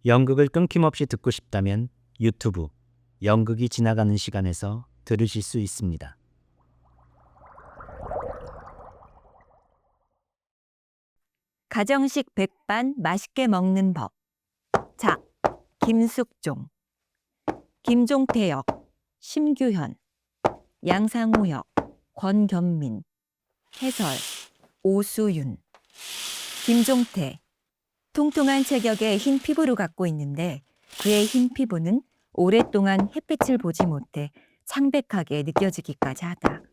연극을 끊김없이 듣고 싶다면 유튜브 연극이 지나가는 시간에서 들으실 수 있습니다. 가정식 백반 맛있게 먹는 법. 자, 김숙종, 김종태 역, 심규현, 양상우 역, 권견민, 해설, 오수윤. 김종태, 통통한 체격에 흰 피부를 갖고 있는데 그의 흰 피부는 오랫동안 햇빛을 보지 못해 창백하게 느껴지기까지 하다.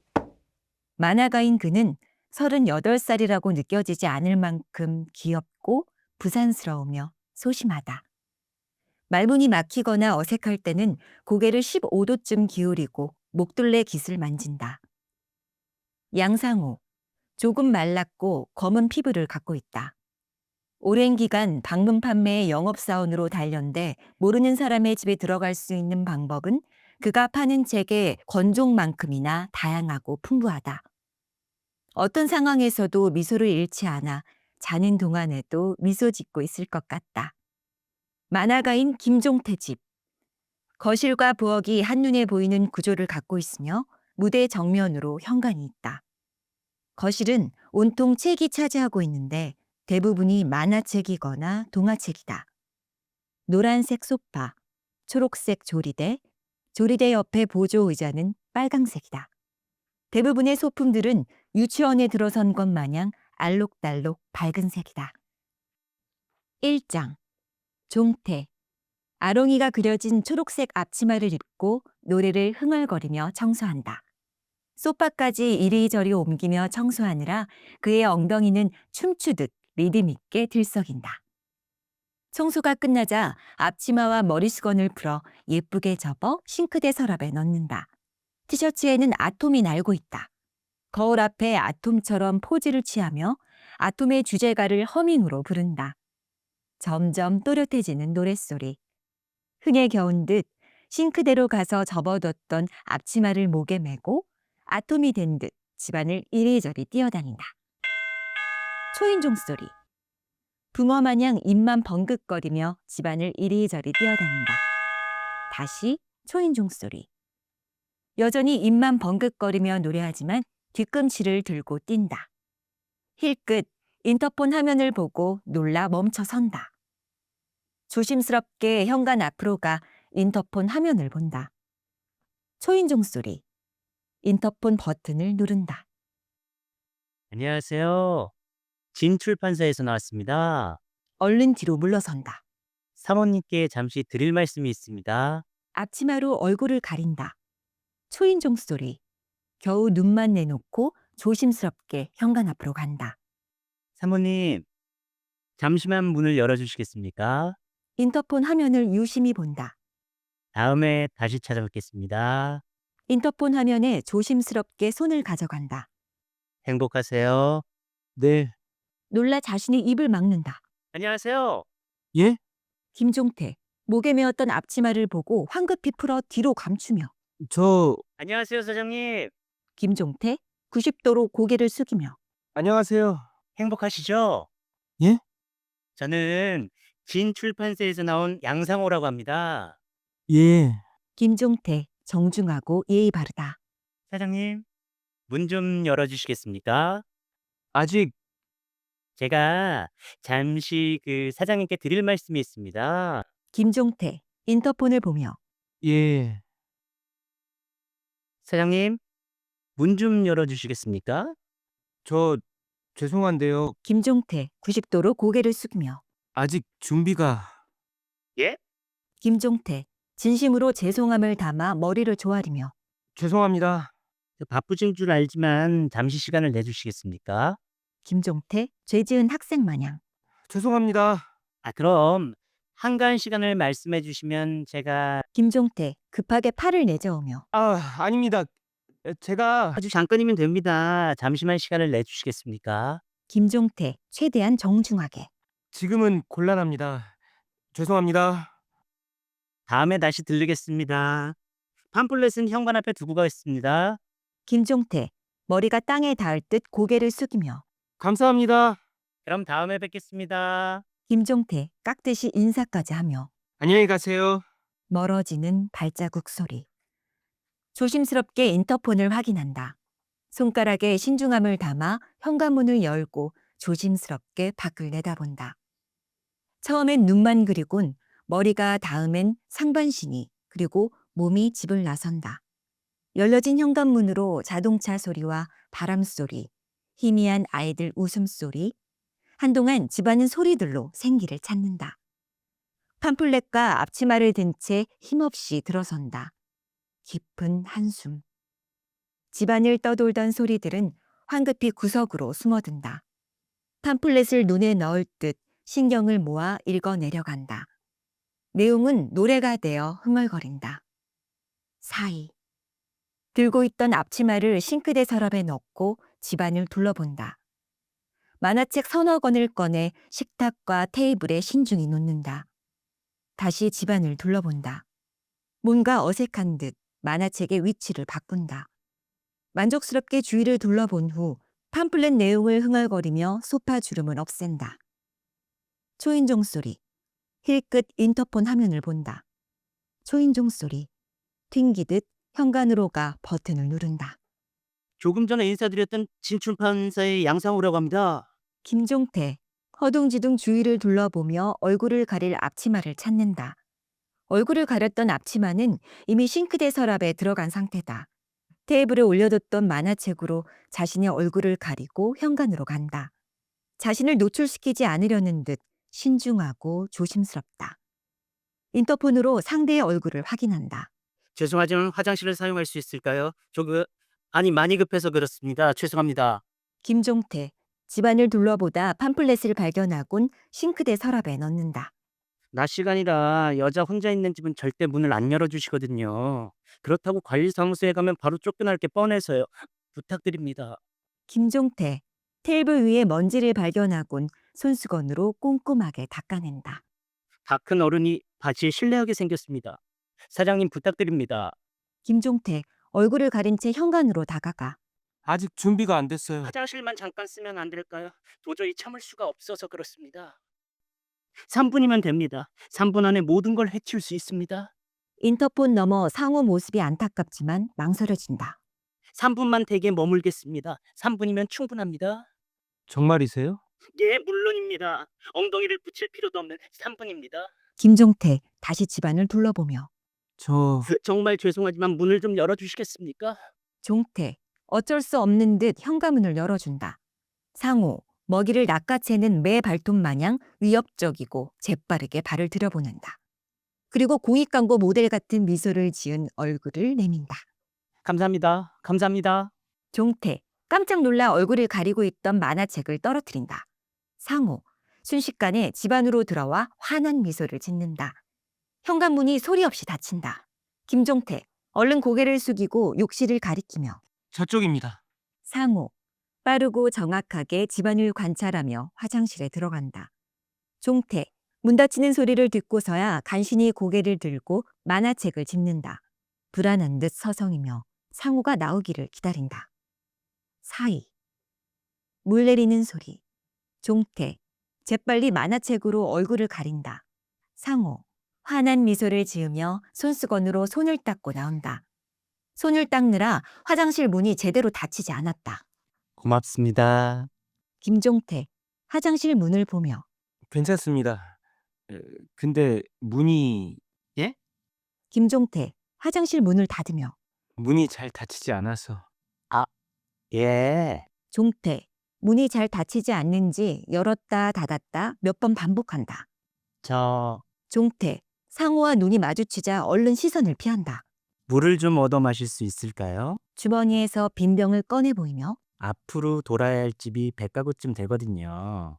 만화가인 그는 38살이라고 느껴지지 않을 만큼 귀엽고 부산스러우며 소심하다. 말문이 막히거나 어색할 때는 고개를 15도쯤 기울이고 목둘레 깃을 만진다. 양상우, 조금 말랐고 검은 피부를 갖고 있다. 오랜 기간 방문 판매의 영업사원으로 단련돼 모르는 사람의 집에 들어갈 수 있는 방법은 그가 파는 책의 권종만큼이나 다양하고 풍부하다. 어떤 상황에서도 미소를 잃지 않아 자는 동안에도 미소 짓고 있을 것 같다. 만화가인 김종태 집. 거실과 부엌이 한눈에 보이는 구조를 갖고 있으며 무대 정면으로 현관이 있다. 거실은 온통 책이 차지하고 있는데 대부분이 만화책이거나 동화책이다. 노란색 소파, 초록색 조리대, 조리대 옆에 보조 의자는 빨강색이다. 대부분의 소품들은 유치원에 들어선 것 마냥 알록달록 밝은 색이다. 1장. 종태. 아롱이가 그려진 초록색 앞치마를 입고 노래를 흥얼거리며 청소한다. 소파까지 이리저리 옮기며 청소하느라 그의 엉덩이는 춤추듯 리듬 있게 들썩인다. 청소가 끝나자 앞치마와 머리수건을 풀어 예쁘게 접어 싱크대 서랍에 넣는다. 티셔츠에는 아톰이 날고 있다. 거울 앞에 아톰처럼 포즈를 취하며 아톰의 주제가를 허밍으로 부른다. 점점 또렷해지는 노랫소리. 흥에 겨운 듯 싱크대로 가서 접어뒀던 앞치마를 목에 메고 아톰이 된 듯 집안을 이리저리 뛰어다닌다. 초인종 소리. 붕어 마냥 입만 번긋거리며 집안을 이리저리 뛰어다닌다. 다시 초인종 소리. 여전히 입만 번긋거리며 노래하지만 뒤꿈치를 들고 뛴다. 힐끗 인터폰 화면을 보고 놀라 멈춰 선다. 조심스럽게 현관 앞으로 가 인터폰 화면을 본다. 초인종 소리. 인터폰 버튼을 누른다. 안녕하세요. 진출판사에서 나왔습니다. 얼른 뒤로 물러선다. 사모님께 잠시 드릴 말씀이 있습니다. 앞치마로 얼굴을 가린다. 초인종 소리. 겨우 눈만 내놓고 조심스럽게 현관 앞으로 간다. 사모님, 잠시만 문을 열어주시겠습니까? 인터폰 화면을 유심히 본다. 다음에 다시 찾아뵙겠습니다. 인터폰 화면에 조심스럽게 손을 가져간다. 행복하세요. 네. 놀라 자신이 입을 막는다. 안녕하세요. 예? 김종태, 목에 메었던 앞치마를 보고 황급히 풀어 뒤로 감추며 안녕하세요, 사장님. 김종태, 90도로 고개를 숙이며 안녕하세요. 행복하시죠? 예? 저는 진출판사에서 나온 양상호라고 합니다. 예. 김종태, 정중하고 예의 바르다. 사장님, 문 좀 열어주시겠습니까? 아직 제가 잠시 사장님께 드릴 말씀이 있습니다. 김종태, 인터폰을 보며 예. 사장님, 문 좀 열어주시겠습니까? 저 죄송한데요. 김종태, 90도로 고개를 숙이며 아직 준비가 예? 김종태, 진심으로 죄송함을 담아 머리를 조아리며 죄송합니다. 바쁘신 줄 알지만 잠시 시간을 내주시겠습니까? 김종태, 죄지은 학생 마냥 죄송합니다. 그럼 한가한 시간을 말씀해 주시면 제가 김종태, 급하게 팔을 내저으며 아닙니다. 제가 아주 잠깐이면 됩니다. 잠시만 시간을 내주시겠습니까? 김종태, 최대한 정중하게 지금은 곤란합니다. 죄송합니다. 다음에 다시 들르겠습니다. 팜플렛은 현관 앞에 두고 가겠습니다. 김종태, 머리가 땅에 닿을 듯 고개를 숙이며 감사합니다. 그럼 다음에 뵙겠습니다. 김종태 깍듯이 인사까지 하며 안녕히 가세요. 멀어지는 발자국 소리. 조심스럽게 인터폰을 확인한다. 손가락에 신중함을 담아 현관문을 열고 조심스럽게 밖을 내다본다. 처음엔 눈만 그리곤 머리가 닿으면 상반신이 그리고 몸이 집을 나선다. 열려진 현관문으로 자동차 소리와 바람 소리, 희미한 아이들 웃음소리, 한동안 집안은 소리들로 생기를 찾는다. 팜플렛과 앞치마를 든 채 힘없이 들어선다. 깊은 한숨. 집안을 떠돌던 소리들은 황급히 구석으로 숨어든다. 팜플렛을 눈에 넣을 듯 신경을 모아 읽어내려간다. 내용은 노래가 되어 흥얼거린다. 사이. 들고 있던 앞치마를 싱크대 서랍에 넣고 집안을 둘러본다. 만화책 서너 권을 꺼내 식탁과 테이블에 신중히 놓는다. 다시 집안을 둘러본다. 뭔가 어색한 듯 만화책의 위치를 바꾼다. 만족스럽게 주위를 둘러본 후 팜플렛 내용을 흥얼거리며 소파 주름을 없앤다. 초인종 소리. 힐끗 인터폰 화면을 본다. 초인종 소리. 튕기듯 현관으로 가 버튼을 누른다. 조금 전에 인사드렸던 진출판사의 양상우라고 합니다. 김종태. 허둥지둥 주위를 둘러보며 얼굴을 가릴 앞치마를 찾는다. 얼굴을 가렸던 앞치마는 이미 싱크대 서랍에 들어간 상태다. 테이블에 올려뒀던 만화책으로 자신의 얼굴을 가리고 현관으로 간다. 자신을 노출시키지 않으려는 듯 신중하고 조심스럽다. 인터폰으로 상대의 얼굴을 확인한다. 죄송하지만 화장실을 사용할 수 있을까요? 많이 급해서 그렇습니다. 죄송합니다. 김종태. 집안을 둘러보다 팜플렛을 발견하곤 싱크대 서랍에 넣는다. 낮 시간이라 여자 혼자 있는 집은 절대 문을 안 열어주시거든요. 그렇다고 관리사무소에 가면 바로 쫓겨날 게 뻔해서요. 부탁드립니다. 김종태. 테이블 위에 먼지를 발견하곤 손수건으로 꼼꼼하게 닦아낸다. 다 큰 어른이 바지에 실례하게 생겼습니다. 사장님 부탁드립니다. 김종태. 얼굴을 가린 채 현관으로 다가가. 아직 준비가 안 됐어요. 화장실만 잠깐 쓰면 안 될까요? 도저히 참을 수가 없어서 그렇습니다. 3분이면 됩니다. 3분 안에 모든 걸 해칠 수 있습니다. 인터폰 너머 상호 모습이 안타깝지만 망설여진다. 3분만 댁에 머물겠습니다. 3분이면 충분합니다. 정말이세요? 예, 물론입니다. 엉덩이를 붙일 필요도 없는 3분입니다. 김종태. 다시 집안을 둘러보며. 정말 죄송하지만 문을 좀 열어주시겠습니까? 종태. 어쩔 수 없는 듯 현관문을 열어준다. 상호. 먹이를 낚아채는 매 발톱 마냥 위협적이고 재빠르게 발을 들여보낸다. 그리고 공익광고 모델 같은 미소를 지은 얼굴을 내민다. 감사합니다. 감사합니다. 종태. 깜짝 놀라 얼굴을 가리고 있던 만화책을 떨어뜨린다. 상호. 순식간에 집 안으로 들어와 환한 미소를 짓는다. 현관문이 소리 없이 닫힌다. 김종태. 얼른 고개를 숙이고 욕실을 가리키며. 저쪽입니다. 상호. 빠르고 정확하게 집안을 관찰하며 화장실에 들어간다. 종태. 문 닫히는 소리를 듣고서야 간신히 고개를 들고 만화책을 집는다. 불안한 듯 서성이며 상호가 나오기를 기다린다. 사이. 물 내리는 소리. 종태. 재빨리 만화책으로 얼굴을 가린다. 상호. 환한 미소를 지으며 손수건으로 손을 닦고 나온다. 손을 닦느라 화장실 문이 제대로 닫히지 않았다. 고맙습니다. 김종태. 화장실 문을 보며. 괜찮습니다. 근데 문이 김종태. 화장실 문을 닫으며. 문이 잘 닫히지 않아서. 예. 종태. 문이 잘 닫히지 않는지 열었다 닫았다 몇 번 반복한다. 종태. 상호와 눈이 마주치자 얼른 시선을 피한다. 물을 좀 얻어 마실 수 있을까요? 주머니에서 빈 병을 꺼내 보이며. 앞으로 돌아야 할 집이 100가구쯤 되거든요.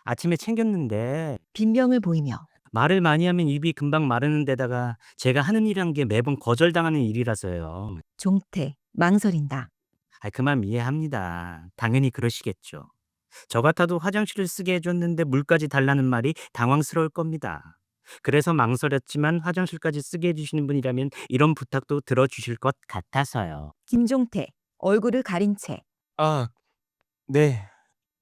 아침에 챙겼는데 빈 병을 보이며. 말을 많이 하면 입이 금방 마르는 데다가 제가 하는 일이란 게 매번 거절당하는 일이라서요. 종태. 망설인다. 그만 이해합니다. 당연히 그러시겠죠. 저 같아도 화장실을 쓰게 해줬는데 물까지 달라는 말이 당황스러울 겁니다. 그래서 망설였지만 화장실까지 쓰게 해주시는 분이라면 이런 부탁도 들어주실 것 같아서요. 김종태. 얼굴을 가린 채. 네.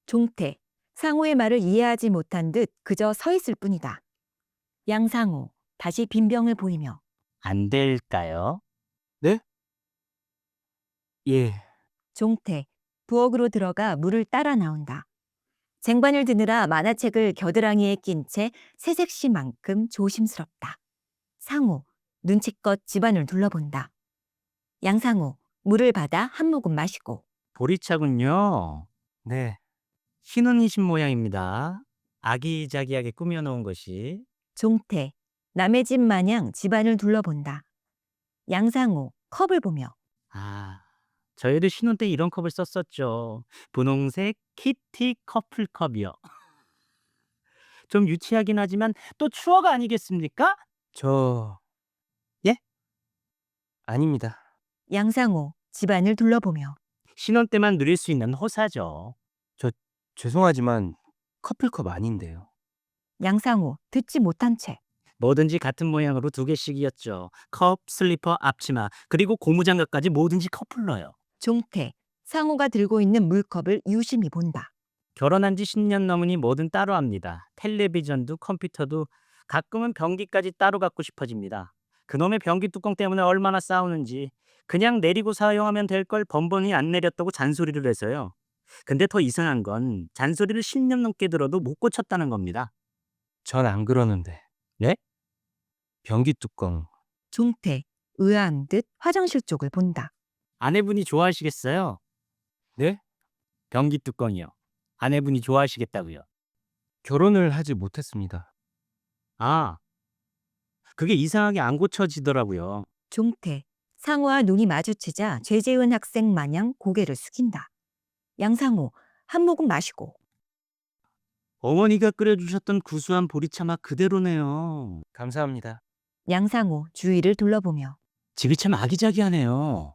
종태. 상호의 말을 이해하지 못한 듯 그저 서 있을 뿐이다. 양상호 다시 빈병을 보이며 안 될까요? 예. 종태 부엌으로 들어가 물을 따라 나온다. 쟁반을 드느라 만화책을 겨드랑이에 낀 채 새색시만큼 조심스럽다. 상호 눈치껏 집안을 둘러본다. 양상호 물을 받아 한 모금 마시고 보리차군요. 네. 신혼이신 모양입니다. 아기자기하게 꾸며놓은 것이. 종태 남의 집 마냥 집안을 둘러본다. 양상호 컵을 보며 아, 저희도 신혼 때 이런 컵을 썼었죠. 분홍색 키티 커플컵이요. 좀 유치하긴 하지만 또 추억 아니겠습니까? 저 예? 아닙니다. 양상호 집안을 둘러보며 신혼 때만 누릴 수 있는 호사죠. 죄송하지만 커플컵 아닌데요. 양상호 듣지 못한 채 뭐든지 같은 모양으로 2개씩이었죠. 컵, 슬리퍼, 앞치마, 그리고 고무장갑까지 뭐든지 커플러요. 종태 상호가 들고 있는 물컵을 유심히 본다. 결혼한 지 10년 넘으니 뭐든 따로 합니다. 텔레비전도 컴퓨터도 가끔은 변기까지 따로 갖고 싶어집니다. 그놈의 변기 뚜껑 때문에 얼마나 싸우는지 그냥 내리고 사용하면 될 걸 번번이 안 내렸다고 잔소리를 해서요. 근데 더 이상한 건 잔소리를 10년 넘게 들어도 못 고쳤다는 겁니다. 전 안 그러는데. 네? 변기 뚜껑. 종태 의아한 듯 화장실 쪽을 본다. 아내분이 좋아하시겠어요? 네? 변기 뚜껑이요. 아내분이 좋아하시겠다고요. 결혼을 하지 못했습니다. 아, 그게 이상하게 안 고쳐지더라고요. 종태 상호와 눈이 마주치자 죄지은 학생 마냥 고개를 숙인다. 양상호 한 모금 마시고 어머니가 끓여주셨던 구수한 보리차 맛 그대로네요. 감사합니다. 양상호 주위를 둘러보며 집이 참 아기자기하네요.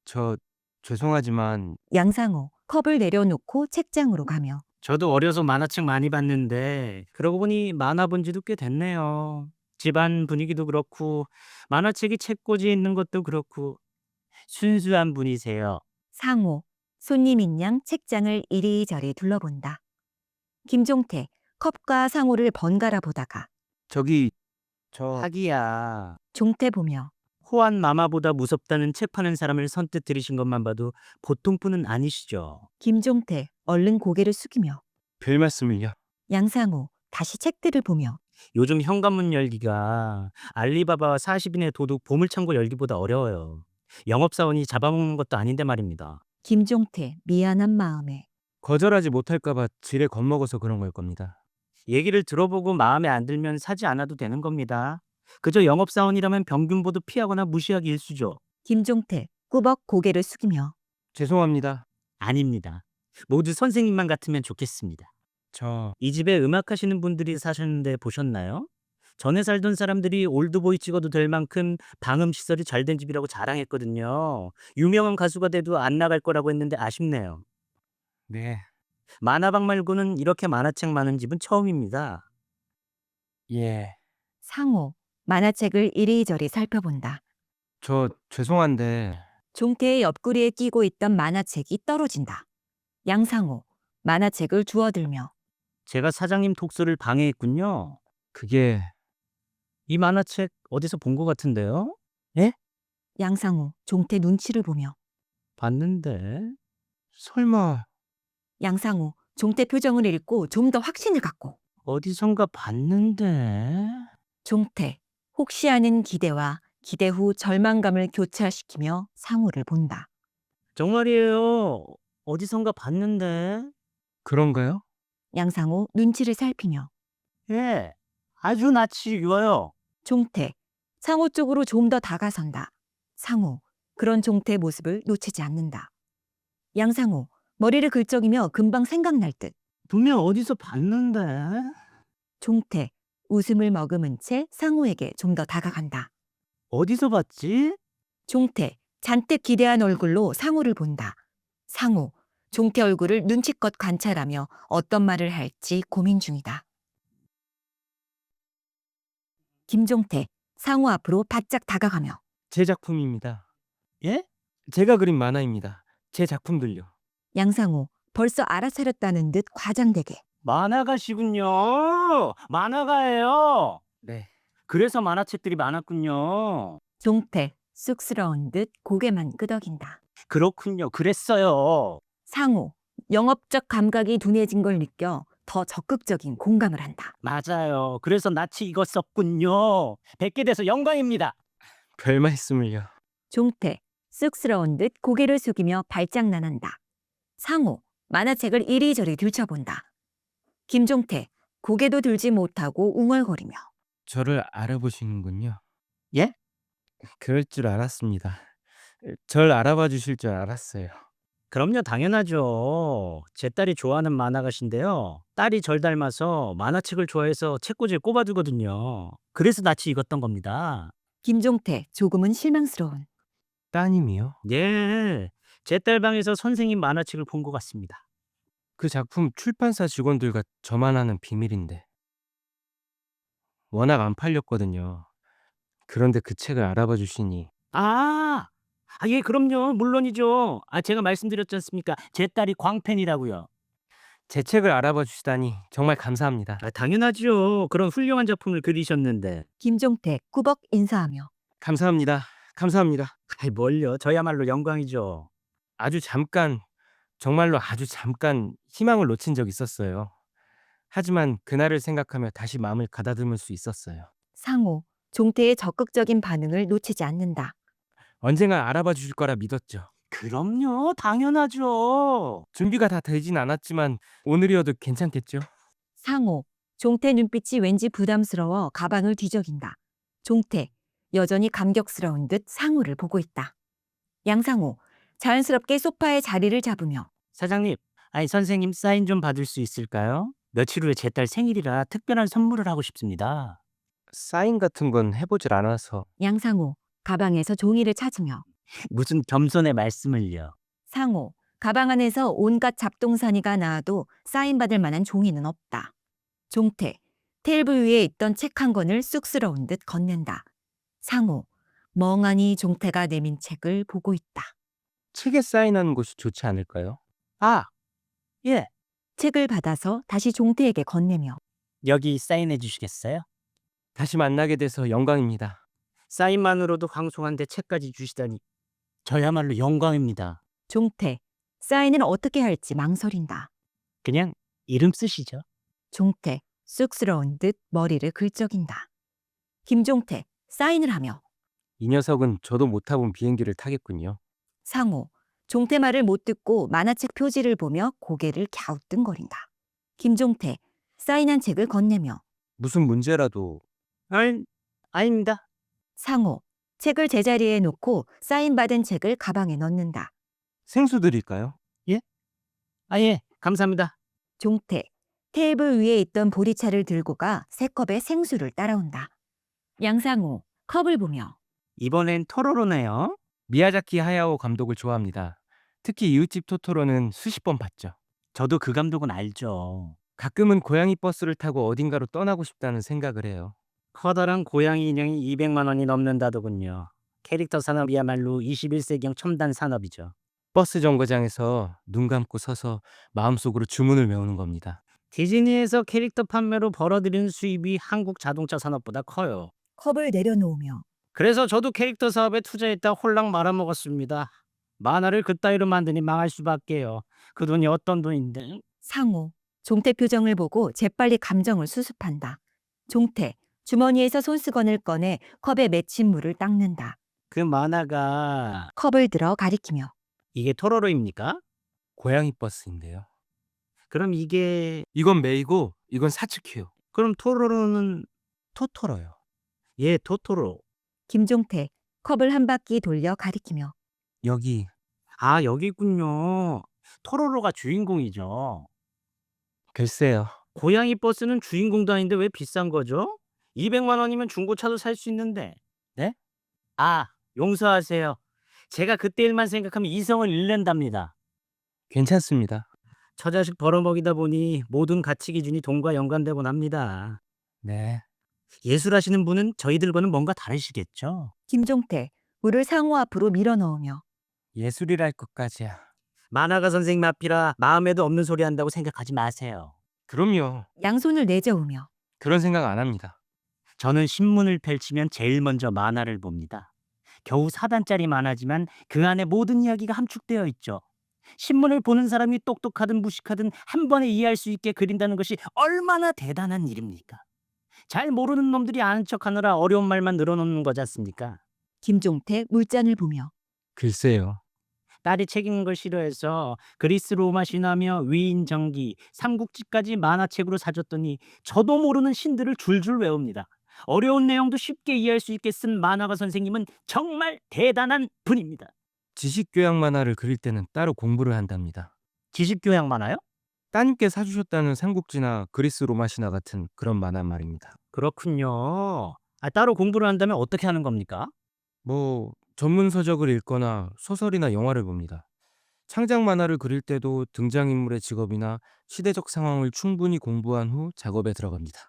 저 죄송하지만 양상호 컵을 내려놓고 책장으로 가며 저도 어려서 만화책 많이 봤는데 그러고 보니 만화 본 지도 꽤 됐네요. 집안 분위기도 그렇고 만화책이 책꽂이에 있는 것도 그렇고 순수한 분이세요. 상호 손님인 양 책장을 이리저리 둘러본다. 김종태 컵과 상호를 번갈아 보다가 저기 저 하기야. 종태 보며 호환 마마보다 무섭다는 책 파는 사람을 선뜻 들이신 것만 봐도 보통 분은 아니시죠. 김종태 얼른 고개를 숙이며 별 말씀을요. 양상호 다시 책들을 보며 요즘 현관문 열기가 알리바바와 40인의 도둑 보물창고 열기보다 어려워요. 영업사원이 잡아먹는 것도 아닌데 말입니다. 김종태 미안한 마음에 거절하지 못할까 봐 지레 겁먹어서 그런 걸 겁니다. 얘기를 들어보고 마음에 안 들면 사지 않아도 되는 겁니다. 그저 영업사원이라면 병균보도 피하거나 무시하기 일쑤죠. 김종태 꾸벅 고개를 숙이며 죄송합니다. 아닙니다. 모두 선생님만 같으면 좋겠습니다. 저 이 집에 음악하시는 분들이 사셨는데 보셨나요? 전에 살던 사람들이 올드보이 찍어도 될 만큼 방음 시설이 잘 된 집이라고 자랑했거든요. 유명한 가수가 돼도 안 나갈 거라고 했는데 아쉽네요. 네. 만화방 말고는 이렇게 만화책 많은 집은 처음입니다. 예. 상호 만화책을 이리저리 살펴본다. 저 죄송한데 종태의 옆구리에 끼고 있던 만화책이 떨어진다. 양상호 만화책을 주워들며 제가 사장님 독서를 방해했군요. 그게 이 만화책 어디서 본 것 같은데요? 양상호 종태 눈치를 보며 봤는데. 설마 양상호 종태 표정을 읽고 좀 더 확신을 갖고 어디선가 봤는데. 종태 혹시 하는 기대와 기대 후 절망감을 교차시키며 상호를 본다. 정말이에요. 어디선가 봤는데. 그런가요? 양상호 눈치를 살피며 예, 아주 낯이 익어요. 종태 상호 쪽으로 좀 더 다가선다. 상호 그런 종태의 모습을 놓치지 않는다. 양상호 머리를 긁적이며 금방 생각날 듯 분명 어디서 봤는데. 종태 웃음을 머금은 채 상호에게 좀 더 다가간다. 어디서 봤지? 종태 잔뜩 기대한 얼굴로 상호를 본다. 상호 종태 얼굴을 눈치껏 관찰하며 어떤 말을 할지 고민 중이다. 김종태 상호 앞으로 바짝 다가가며 제 작품입니다. 예? 제가 그린 만화입니다. 제 작품들요. 양상호 벌써 알아차렸다는 듯 과장되게 만화가시군요. 만화가예요. 네. 그래서 만화책들이 많았군요. 종태, 쑥스러운 듯 고개만 끄덕인다. 그렇군요. 그랬어요. 상호, 영업적 감각이 둔해진 걸 느껴 더 적극적인 공감을 한다. 맞아요. 그래서 낯이 익었었군요. 뵙게 돼서 영광입니다. 별 말씀을요. 종태, 쑥스러운 듯 고개를 숙이며 발장난한다. 상호, 만화책을 이리저리 들춰본다. 김종태, 고개도 들지 못하고 웅얼거리며. 저를 알아보시는군요. 예? 그럴 줄 알았습니다. 절 알아봐 주실 줄 알았어요. 그럼요. 당연하죠. 제 딸이 좋아하는 만화가신데요. 딸이 절 닮아서 만화책을 좋아해서 책꽂이에 꼽아두거든요. 그래서 낯이 익었던 겁니다. 김종태, 조금은 실망스러운. 따님이요? 예. 제 딸 방에서 선생님 만화책을 본 것 같습니다. 그 작품 출판사 직원들과 저만 아는 비밀인데. 워낙 안 팔렸거든요. 그런데 그 책을 알아봐 주시니 아. 예, 그럼요. 물론이죠. 제가 말씀드렸지 않습니까? 제 딸이 광팬이라고요. 제 책을 알아봐 주시다니 정말 감사합니다. 당연하죠. 그런 훌륭한 작품을 그리셨는데. 김종태, 꾸벅 인사하며. 감사합니다. 감사합니다. 뭘요. 저야말로 영광이죠. 아주 잠깐, 정말로 아주 잠깐 희망을 놓친 적이 있었어요. 하지만 그날을 생각하며 다시 마음을 가다듬을 수 있었어요. 상호, 종태의 적극적인 반응을 놓치지 않는다. 언젠가 알아봐 주실 거라 믿었죠. 그럼요. 당연하죠. 준비가 다 되진 않았지만 오늘이어도 괜찮겠죠? 상호, 종태 눈빛이 왠지 부담스러워 가방을 뒤적인다. 종태, 여전히 감격스러운 듯 상호를 보고 있다. 양상호, 자연스럽게 소파에 자리를 잡으며. 사장님, 선생님 사인 좀 받을 수 있을까요? 며칠 후에 제 딸 생일이라 특별한 선물을 하고 싶습니다. 사인 같은 건 해보질 않아서. 양상호, 가방에서 종이를 찾으며. 무슨 겸손의 말씀을요. 상호, 가방 안에서 온갖 잡동사니가 나와도 사인받을 만한 종이는 없다. 종태, 테이블 위에 있던 책 한 권을 쑥스러운 듯 건넨다. 상호, 멍하니 종태가 내민 책을 보고 있다. 책에 사인하는 곳이 좋지 않을까요? 예. 책을 받아서 다시 종태에게 건네며. 여기 사인해 주시겠어요? 다시 만나게 돼서 영광입니다. 사인만으로도 황송한데 책까지 주시다니. 저야말로 영광입니다. 종태, 사인을 어떻게 할지 망설인다. 그냥 이름 쓰시죠. 종태, 쑥스러운 듯 머리를 긁적인다. 김종태, 사인을 하며. 이 녀석은 저도 못 타본 비행기를 타겠군요. 상호, 종태 말을 못 듣고 만화책 표지를 보며 고개를 갸우뚱거린다. 김종태, 사인한 책을 건네며. 무슨 문제라도 아닙니다. 상호, 책을 제자리에 놓고 사인받은 책을 가방에 넣는다. 생수 드릴까요? 예. 감사합니다. 종태, 테이블 위에 있던 보리차를 들고 가 새 컵에 생수를 따라온다. 양상호, 컵을 보며. 이번엔 토로로네요. 미야자키 하야오 감독을 좋아합니다. 특히 이웃집 토토로는 수십 번 봤죠. 저도 그 감독은 알죠. 가끔은 고양이 버스를 타고 어딘가로 떠나고 싶다는 생각을 해요. 커다란 고양이 인형이 200만 원이 넘는다더군요. 캐릭터 산업이야말로 21세기형 첨단 산업이죠. 버스 정거장에서 눈 감고 서서 마음속으로 주문을 외우는 겁니다. 디즈니에서 캐릭터 판매로 벌어들이는 수입이 한국 자동차 산업보다 커요. 컵을 내려놓으며. 그래서 저도 캐릭터 사업에 투자했다 홀랑 말아먹었습니다. 만화를 그따위로 만드니 망할 수밖에요. 그 돈이 어떤 돈인데? 상호, 종태 표정을 보고 재빨리 감정을 수습한다. 종태, 주머니에서 손수건을 꺼내 컵에 맺힌 물을 닦는다. 그 만화가 컵을 들어 가리키며. 이게 토로로입니까? 고양이 버스인데요. 그럼 이게 이건 메이고 이건 사츠키요. 그럼 토로로는 토토로요. 예, 토토로. 김종태, 컵을 한 바퀴 돌려 가리키며. 여기 여기 있군요. 토로로가 주인공이죠. 글쎄요. 고양이 버스는 주인공도 아닌데 왜 비싼 거죠? 200만 원이면 중고차도 살 수 있는데. 네? 용서하세요. 제가 그때 일만 생각하면 이성을 잃는답니다. 괜찮습니다. 처자식 벌어먹이다 보니 모든 가치 기준이 돈과 연관되곤 합니다. 네. 예술하시는 분은 저희들과는 뭔가 다르시겠죠? 김종태, 물을 상호 앞으로 밀어넣으며. 예술이랄 것까지야. 만화가 선생님 앞이라 마음에도 없는 소리 한다고 생각하지 마세요. 그럼요. 양손을 내저으며 그런 생각 안 합니다. 저는 신문을 펼치면 제일 먼저 만화를 봅니다. 겨우 4단짜리 만화지만 그 안에 모든 이야기가 함축되어 있죠. 신문을 보는 사람이 똑똑하든 무식하든 한 번에 이해할 수 있게 그린다는 것이 얼마나 대단한 일입니까? 잘 모르는 놈들이 아는 척하느라 어려운 말만 늘어놓는 거지 않습니까? 김종택 물잔을 보며 글쎄요. 딸이 책 읽는 걸 싫어해서 그리스 로마 신화며 위인 정기, 삼국지까지 만화책으로 사줬더니 저도 모르는 신들을 줄줄 외웁니다. 어려운 내용도 쉽게 이해할 수 있게 쓴 만화가 선생님은 정말 대단한 분입니다. 지식교양 만화를 그릴 때는 따로 공부를 한답니다. 지식교양 만화요? 따님께 사주셨다는 삼국지나 그리스 로마 신화 같은 그런 만화 말입니다. 그렇군요. 따로 공부를 한다면 어떻게 하는 겁니까? 뭐 전문 서적을 읽거나 소설이나 영화를 봅니다. 창작 만화를 그릴 때도 등장인물의 직업이나 시대적 상황을 충분히 공부한 후 작업에 들어갑니다.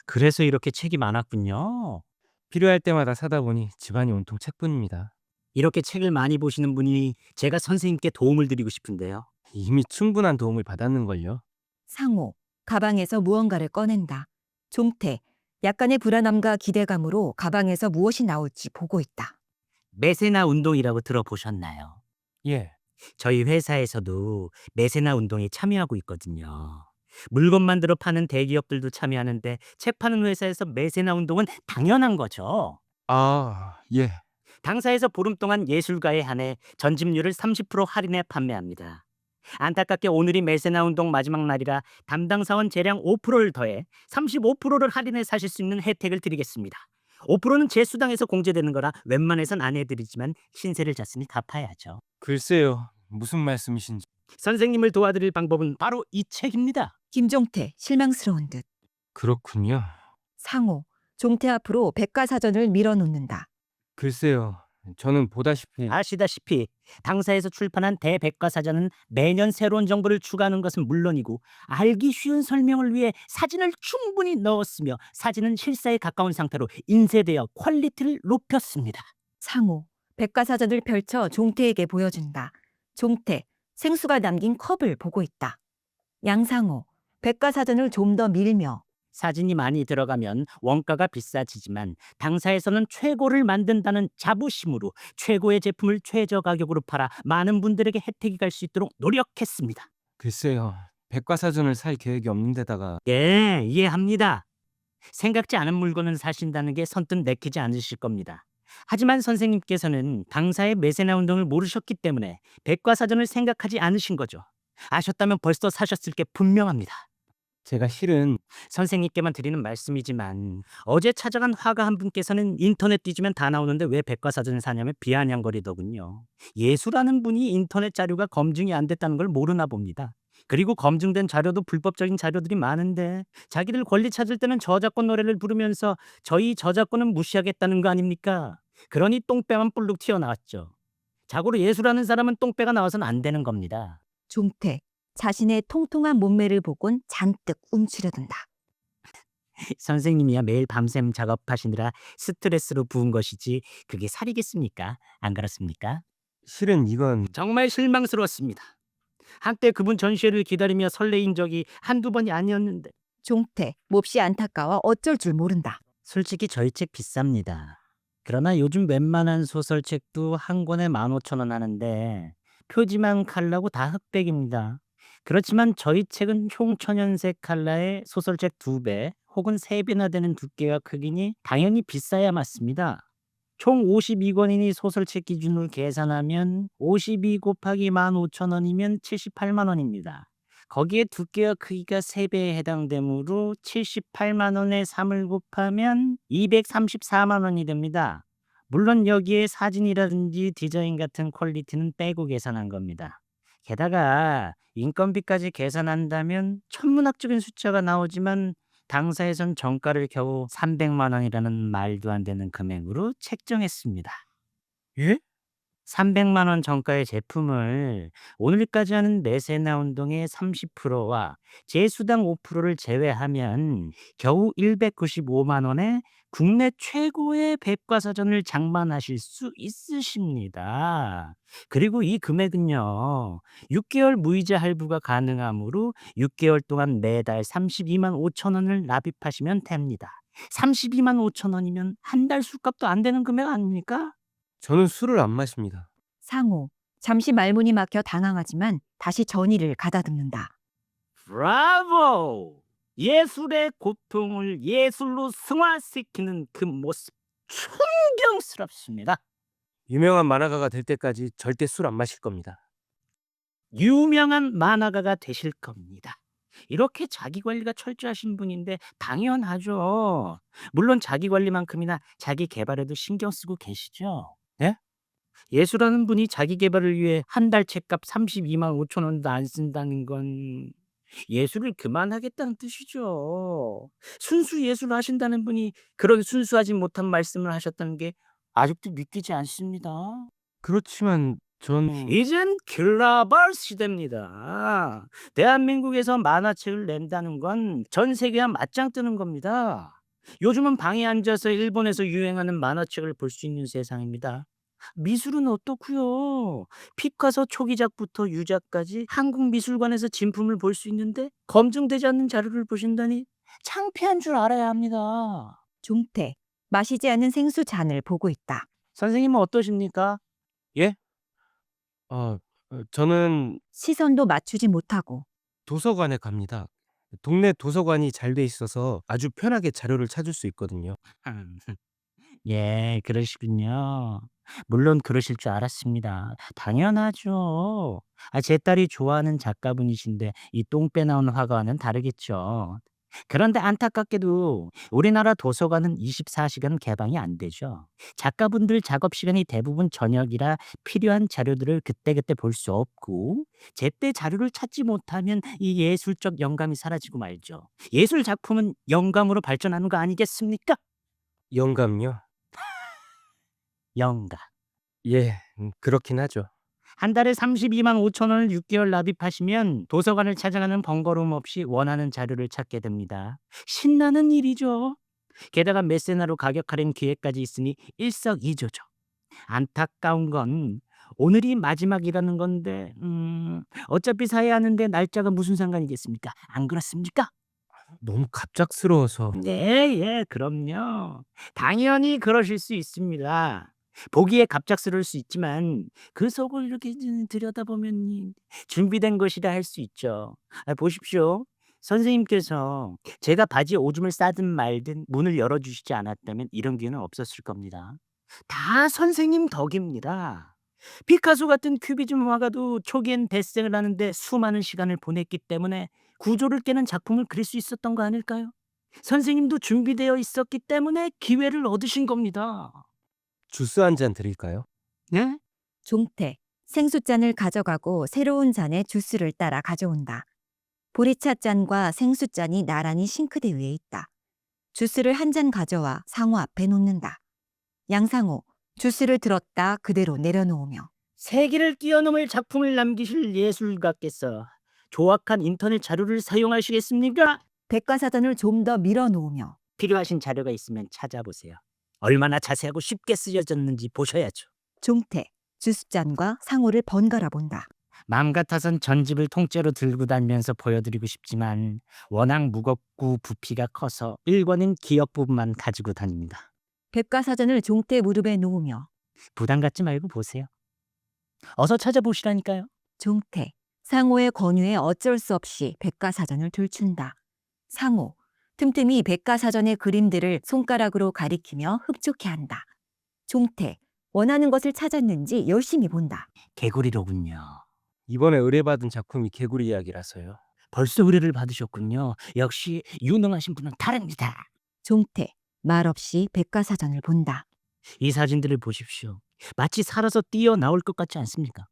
그래서 이렇게 책이 많았군요. 필요할 때마다 사다 보니 집안이 온통 책뿐입니다. 이렇게 책을 많이 보시는 분이 제가 선생님께 도움을 드리고 싶은데요. 이미 충분한 도움을 받았는걸요. 상호, 가방에서 무언가를 꺼낸다. 종태, 약간의 불안함과 기대감으로 가방에서 무엇이 나올지 보고 있다. 메세나 운동이라고 들어보셨나요? 예. 저희 회사에서도 메세나 운동에 참여하고 있거든요. 물건 만들어 파는 대기업들도 참여하는데 책 파는 회사에서 메세나 운동은 당연한 거죠. 아, 예. 당사에서 보름 동안 예술가에 한해 전집률을 30% 할인해 판매합니다. 안타깝게 오늘이 메세나 운동 마지막 날이라 담당 사원 재량 5%를 더해 35%를 할인해 사실 수 있는 혜택을 드리겠습니다. 5%는 제 수당에서 공제되는 거라 웬만해선 안 해드리지만 신세를 졌으니 갚아야죠. 글쎄요. 무슨 말씀이신지. 선생님을 도와드릴 방법은 바로 이 책입니다. 김종태, 실망스러운 듯. 그렇군요. 상호, 종태 앞으로 백과사전을 밀어놓는다. 글쎄요. 저는 보다시피 아시다시피 당사에서 출판한 대백과사전은 매년 새로운 정보를 추가하는 것은 물론이고 알기 쉬운 설명을 위해 사진을 충분히 넣었으며 사진은 실사에 가까운 상태로 인쇄되어 퀄리티를 높였습니다. 상호, 백과사전을 펼쳐 종태에게 보여준다. 종태, 생수가 남긴 컵을 보고 있다. 양상호, 백과사전을 좀 더 밀며 사진이 많이 들어가면 원가가 비싸지지만 당사에서는 최고를 만든다는 자부심으로 최고의 제품을 최저 가격으로 팔아 많은 분들에게 혜택이 갈 수 있도록 노력했습니다. 글쎄요. 백과사전을 살 계획이 없는 데다가 예, 이해합니다. 생각지 않은 물건을 사신다는 게 선뜻 내키지 않으실 겁니다. 하지만 선생님께서는 당사의 메세나 운동을 모르셨기 때문에 백과사전을 생각하지 않으신 거죠. 아셨다면 벌써 사셨을 게 분명합니다. 제가 실은 선생님께만 드리는 말씀이지만 어제 찾아간 화가 한 분께서는 인터넷 뒤지면 다 나오는데 왜 백과사전을 사냐며 비아냥거리더군요. 예수라는 분이 인터넷 자료가 검증이 안 됐다는 걸 모르나 봅니다. 그리고 검증된 자료도 불법적인 자료들이 많은데 자기들 권리 찾을 때는 저작권 노래를 부르면서 저희 저작권은 무시하겠다는 거 아닙니까? 그러니 똥배만 뿔룩 튀어나왔죠. 자고로 예수라는 사람은 똥배가 나와서는 안 되는 겁니다. 종태, 자신의 통통한 몸매를 보곤 잔뜩 움츠려든다. 선생님이야 매일 밤샘 작업하시느라 스트레스로 부은 것이지 그게 살이겠습니까? 안 그렇습니까? 실은 이건 정말 실망스러웠습니다. 한때 그분 전시회를 기다리며 설레인 적이 한두 번이 아니었는데 종태, 몹시 안타까워 어쩔 줄 모른다. 솔직히 저희 책 비쌉니다. 그러나 요즘 웬만한 소설책도 한 권에 15,000원 하는데 표지만 칼라고 다 흑백입니다. 그렇지만 저희 책은 흉천연색 칼라의 소설책 2배 혹은 3배나 되는 두께와 크기니 당연히 비싸야 맞습니다. 총 52권이니 소설책 기준으로 계산하면 52 곱하기 15,000원이면 78만 원입니다. 거기에 두께와 크기가 3배에 해당되므로 78만 원에 3을 곱하면 234만 원이 됩니다. 물론 여기에 사진이라든지 디자인 같은 퀄리티는 빼고 계산한 겁니다. 게다가 인건비까지 계산한다면 천문학적인 숫자가 나오지만 당사에선 정가를 겨우 300만 원이라는 말도 안 되는 금액으로 책정했습니다. 예? 300만 원 정가의 제품을 오늘까지 하는 매세나 운동의 30%와 제수당 5%를 제외하면 겨우 195만 원에 국내 최고의 백과사전을 장만하실 수 있으십니다. 그리고 이 금액은요, 6개월 무이자 할부가 가능하므로 6개월 동안 매달 32만 5천 원을 납입하시면 됩니다. 32만 5천 원이면 한 달 술값도 안 되는 금액 아닙니까? 저는 술을 안 마십니다. 상호, 잠시 말문이 막혀 당황하지만 다시 전의를 가다듬는다. 브라보! 예술의 고통을 예술로 승화시키는 그 모습 존경스럽습니다. 유명한 만화가가 될 때까지 절대 술 안 마실 겁니다. 유명한 만화가가 되실 겁니다. 이렇게 자기 관리가 철저하신 분인데 당연하죠. 물론 자기 관리만큼이나 자기 개발에도 신경 쓰고 계시죠. 예? 예술하는 분이 자기 개발을 위해 한 달 책값 32만 5천 원도 안 쓴다는 건 예술을 그만하겠다는 뜻이죠. 순수 예술 하신다는 분이 그런 순수하지 못한 말씀을 하셨다는 게 아직도 믿기지 않습니다. 그렇지만 전 이젠 글로벌 시대입니다. 대한민국에서 만화책을 낸다는 건 전 세계와 맞짱 뜨는 겁니다. 요즘은 방에 앉아서 일본에서 유행하는 만화책을 볼 수 있는 세상입니다. 미술은 어떻고요? 피카소 초기작부터 유작까지 한국 미술관에서 진품을 볼 수 있는데 검증되지 않는 자료를 보신다니 창피한 줄 알아야 합니다. 종태, 마시지 않은 생수 잔을 보고 있다. 선생님은 어떠십니까? 예? 저는 시선도 맞추지 못하고 도서관에 갑니다. 동네 도서관이 잘 돼 있어서 아주 편하게 자료를 찾을 수 있거든요. 예, 그러시군요. 물론 그러실 줄 알았습니다. 당연하죠. 제 딸이 좋아하는 작가분이신데 이 똥배 나온 화가와는 다르겠죠. 그런데 안타깝게도 우리나라 도서관은 24시간 개방이 안 되죠. 작가분들 작업 시간이 대부분 저녁이라 필요한 자료들을 그때그때 볼 수 없고 제때 자료를 찾지 못하면 이 예술적 영감이 사라지고 말죠. 예술 작품은 영감으로 발전하는 거 아니겠습니까? 영감요? 영감. 예, 그렇긴 하죠. 한 달에 32만 5천 원을 6개월 납입하시면 도서관을 찾아가는 번거로움 없이 원하는 자료를 찾게 됩니다. 신나는 일이죠. 게다가 메세나로 가격 할인 기회까지 있으니 일석이조죠. 안타까운 건 오늘이 마지막이라는 건데 어차피 사야 하는데 날짜가 무슨 상관이겠습니까? 안 그렇습니까? 너무 갑작스러워서 네, 예, 그럼요. 당연히 그러실 수 있습니다. 보기에 갑작스러울 수 있지만 그 속을 이렇게 들여다보면 준비된 것이라 할 수 있죠. 보십시오. 선생님께서 제가 바지에 오줌을 싸든 말든 문을 열어주시지 않았다면 이런 기회는 없었을 겁니다. 다 선생님 덕입니다. 피카소 같은 큐비즘 화가도 초기엔 데생을 하는데 수많은 시간을 보냈기 때문에 구조를 깨는 작품을 그릴 수 있었던 거 아닐까요? 선생님도 준비되어 있었기 때문에 기회를 얻으신 겁니다. 주스 한 잔 드릴까요? 네? 종태, 생수잔을 가져가고 새로운 잔에 주스를 따라 가져온다. 보리차 잔과 생수잔이 나란히 싱크대 위에 있다. 주스를 한 잔 가져와 상호 앞에 놓는다. 양상호, 주스를 들었다 그대로 내려놓으며 세기를 뛰어넘을 작품을 남기실 예술가께서 조악한 인터넷 자료를 사용하시겠습니까? 백과사전을 좀 더 밀어놓으며 필요하신 자료가 있으면 찾아보세요. 얼마나 자세하고 쉽게 쓰여졌는지 보셔야죠. 종태, 주스잔과 상호를 번갈아 본다. 마음 같아선 전집을 통째로 들고 다니면서 보여드리고 싶지만 워낙 무겁고 부피가 커서 1권인 기억 부분만 가지고 다닙니다. 백과사전을 종태 무릎에 놓으며 부담 갖지 말고 보세요. 어서 찾아보시라니까요. 종태, 상호의 권유에 어쩔 수 없이 백과사전을 들춘다. 상호, 틈틈이 백과사전의 그림들을 손가락으로 가리키며 흡족해 한다. 종태, 원하는 것을 찾았는지 열심히 본다. 개구리로군요. 이번에 의뢰받은 작품이 개구리 이야기라서요. 벌써 의뢰를 받으셨군요. 역시 유능하신 분은 다릅니다. 종태, 말없이 백과사전을 본다. 이 사진들을 보십시오. 마치 살아서 뛰어나올 것 같지 않습니까?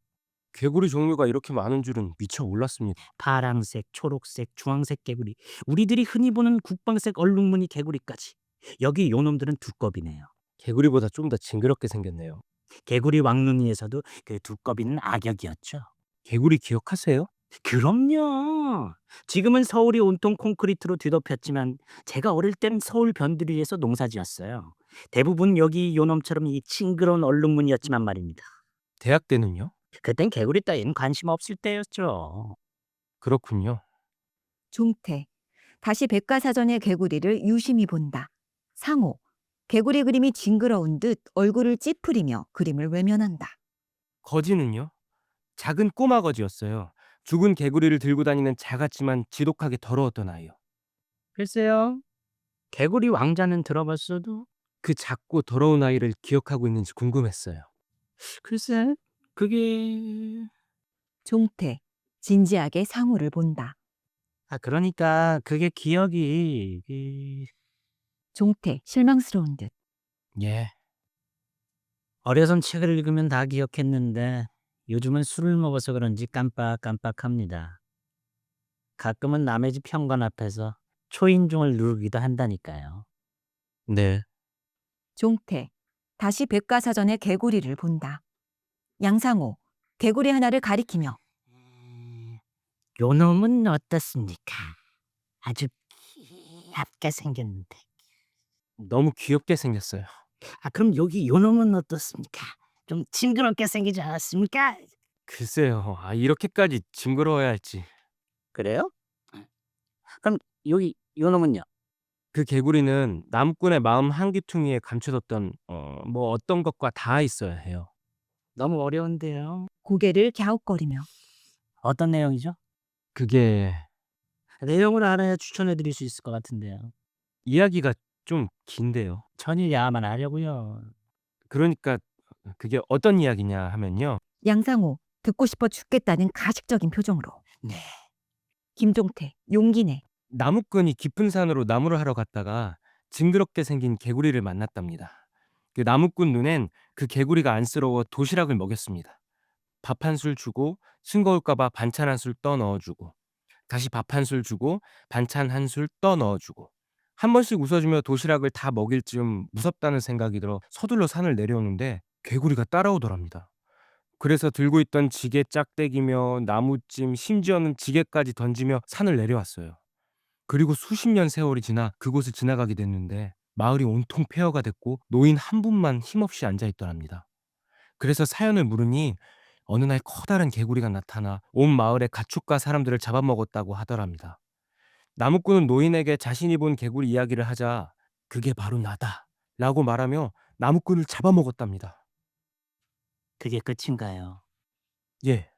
개구리 종류가 이렇게 많은 줄은 미처 몰랐습니다. 파랑색, 초록색, 주황색 개구리, 우리들이 흔히 보는 국방색 얼룩무늬 개구리까지. 여기 요놈들은 두꺼비네요. 개구리보다 좀 더 징그럽게 생겼네요. 개구리 왕눈이에서도 그 두꺼비는 악역이었죠. 개구리 기억하세요? 그럼요. 지금은 서울이 온통 콘크리트로 뒤덮였지만 제가 어릴 땐 서울 변두리에서 농사지었어요. 대부분 여기 요놈처럼 이 징그러운 얼룩무늬였지만 말입니다. 대학 때는요? 그땐 개구리 따위는 관심 없을 때였죠. 그렇군요. 종태. 다시 백과사전의 개구리를 유심히 본다. 상호. 개구리 그림이 징그러운 듯 얼굴을 찌푸리며 그림을 외면한다. 거지는요? 작은 꼬마 거지였어요. 죽은 개구리를 들고 다니는 작았지만 지독하게 더러웠던 아이요. 글쎄요. 개구리 왕자는 들어봤어도 그 작고 더러운 아이를 기억하고 있는지 궁금했어요. 글쎄 그게 종태. 진지하게 상호를 본다. 그러니까 그게 기억이 종태. 실망스러운 듯. 예. 어려선 책을 읽으면 다 기억했는데 요즘은 술을 먹어서 그런지 깜빡깜빡합니다. 가끔은 남의 집 현관 앞에서 초인종을 누르기도 한다니까요. 네. 종태. 다시 백과사전의 개구리를 본다. 양상호. 개구리 하나를 가리키며 요 놈은 어떻습니까? 아주 귀엽게 생겼는데. 너무 귀엽게 생겼어요. 그럼 여기 요 놈은 어떻습니까? 좀 징그럽게 생기지 않았습니까? 글쎄요. 이렇게까지 징그러워야 할지. 그래요? 그럼 여기 요 놈은요? 그 개구리는 나무꾼의 마음 한귀퉁이에 감춰뒀던 뭐 어떤 것과 다 있어야 해요. 너무 어려운데요. 고개를 갸웃거리며 어떤 내용이죠? 그게 내용을 알아야 추천해 드릴 수 있을 것 같은데요. 이야기가 좀 긴데요. 천일야만 하려고요. 그러니까 그게 어떤 이야기냐 하면요. 양상호. 듣고 싶어 죽겠다는 가식적인 표정으로. 네. 김종태. 용기 내. 나무꾼이 깊은 산으로 나무를 하러 갔다가 징그럽게 생긴 개구리를 만났답니다. 그 나무꾼 눈엔 그 개구리가 안쓰러워 도시락을 먹였습니다. 밥 한 술 주고 싱거울까 봐 반찬 한 술 떠 넣어주고 다시 밥 한 술 주고 반찬 한 술 떠 넣어주고 한 번씩 웃어주며 도시락을 다 먹일 즈음 무섭다는 생각이 들어 서둘러 산을 내려오는데 개구리가 따라오더랍니다. 그래서 들고 있던 지게 짝대기며 나무찜 심지어는 지게까지 던지며 산을 내려왔어요. 그리고 수십 년 세월이 지나 그곳을 지나가게 됐는데 마을이 온통 폐허가 됐고 노인 한 분만 힘없이 앉아 있더랍니다. 그래서 사연을 물으니 어느 날 커다란 개구리가 나타나 온 마을의 가축과 사람들을 잡아먹었다고 하더랍니다. 나무꾼은 노인에게 자신이 본 개구리 이야기를 하자 그게 바로 나다 라고 말하며 나무꾼을 잡아먹었답니다. 그게 끝인가요? 예,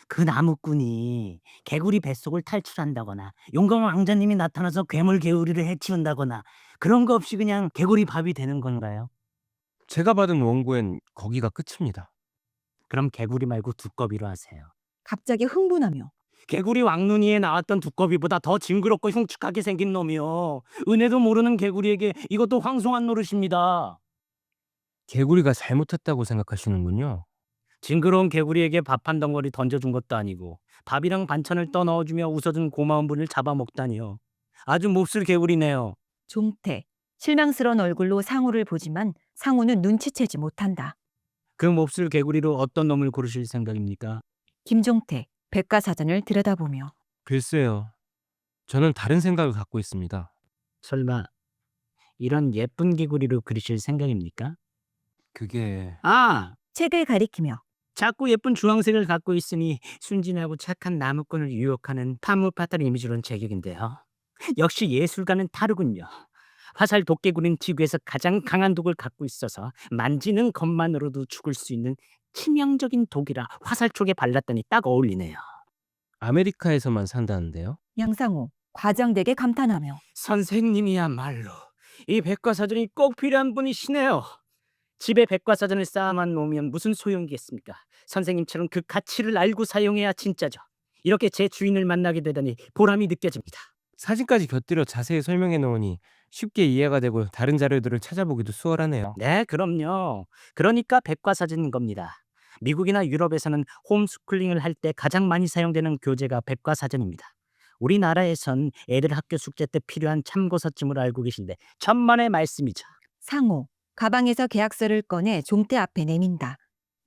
그 나무꾼이 개구리 뱃속을 탈출한다거나 용감한 왕자님이 나타나서 괴물 개구리를 해치운다거나 그런 거 없이 그냥 개구리 밥이 되는 건가요? 제가 받은 원고엔 거기가 끝입니다. 그럼 개구리 말고 두꺼비로 하세요. 갑자기 흥분하며 개구리 왕눈이에 나왔던 두꺼비보다 더 징그럽고 흉측하게 생긴 놈이요. 은혜도 모르는 개구리에게 이것도 황송한 노릇입니다. 개구리가 잘못했다고 생각하시는군요. 징그러운 개구리에게 밥 한 덩어리 던져준 것도 아니고 밥이랑 반찬을 떠넣어주며 웃어준 고마운 분을 잡아먹다니요. 아주 몹쓸 개구리네요. 종태. 실망스러운 얼굴로 상호를 보지만 상호는 눈치채지 못한다. 그 몹쓸 개구리로 어떤 놈을 고르실 생각입니까? 김종태. 백과사전을 들여다보며 글쎄요. 저는 다른 생각을 갖고 있습니다. 설마 이런 예쁜 개구리로 그리실 생각입니까? 그게 책을 가리키며 자꾸 예쁜 주황색을 갖고 있으니 순진하고 착한 나무꾼을 유혹하는 파무파탈 이미지로는 제격인데요. 역시 예술가는 다르군요. 화살 도깨구리는 지구에서 가장 강한 독을 갖고 있어서 만지는 것만으로도 죽을 수 있는 치명적인 독이라 화살 쪽에 발랐더니 딱 어울리네요. 아메리카에서만 산다는데요. 양상호. 과장되게 감탄하며 선생님이야말로 이 백과사전이 꼭 필요한 분이시네요. 집에 백과사전을 쌓아만 놓으면 무슨 소용이겠습니까? 선생님처럼 그 가치를 알고 사용해야 진짜죠. 이렇게 제 주인을 만나게 되다니 보람이 느껴집니다. 사진까지 곁들여 자세히 설명해 놓으니 쉽게 이해가 되고 다른 자료들을 찾아보기도 수월하네요. 네, 그럼요. 그러니까 백과사전인 겁니다. 미국이나 유럽에서는 홈스쿨링을 할 때 가장 많이 사용되는 교재가 백과사전입니다. 우리나라에선 애들 학교 숙제 때 필요한 참고서쯤으로 알고 계신데 천만의 말씀이죠. 상호. 가방에서 계약서를 꺼내 종태 앞에 내민다.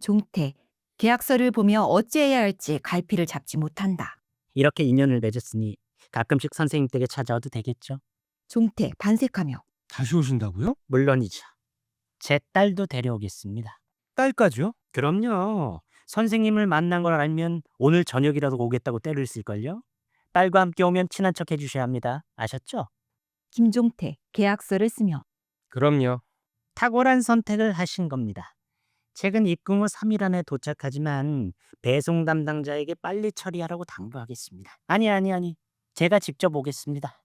종태, 계약서를 보며 어찌해야 할지 갈피를 잡지 못한다. 이렇게 인연을 맺었으니 가끔씩 선생님 댁에 찾아와도 되겠죠? 종태, 반색하며. 다시 오신다고요? 물론이죠. 제 딸도 데려오겠습니다. 딸까지요? 그럼요. 선생님을 만난 걸 알면 오늘 저녁이라도 오겠다고 때를 쓸걸요? 딸과 함께 오면 친한 척 해주셔야 합니다. 아셨죠? 김종태, 계약서를 쓰며. 그럼요. 탁월한 선택을 하신 겁니다. 책은 입금 후 3일 안에 도착하지만 배송 담당자에게 빨리 처리하라고 당부하겠습니다. 아니. 제가 직접 오겠습니다.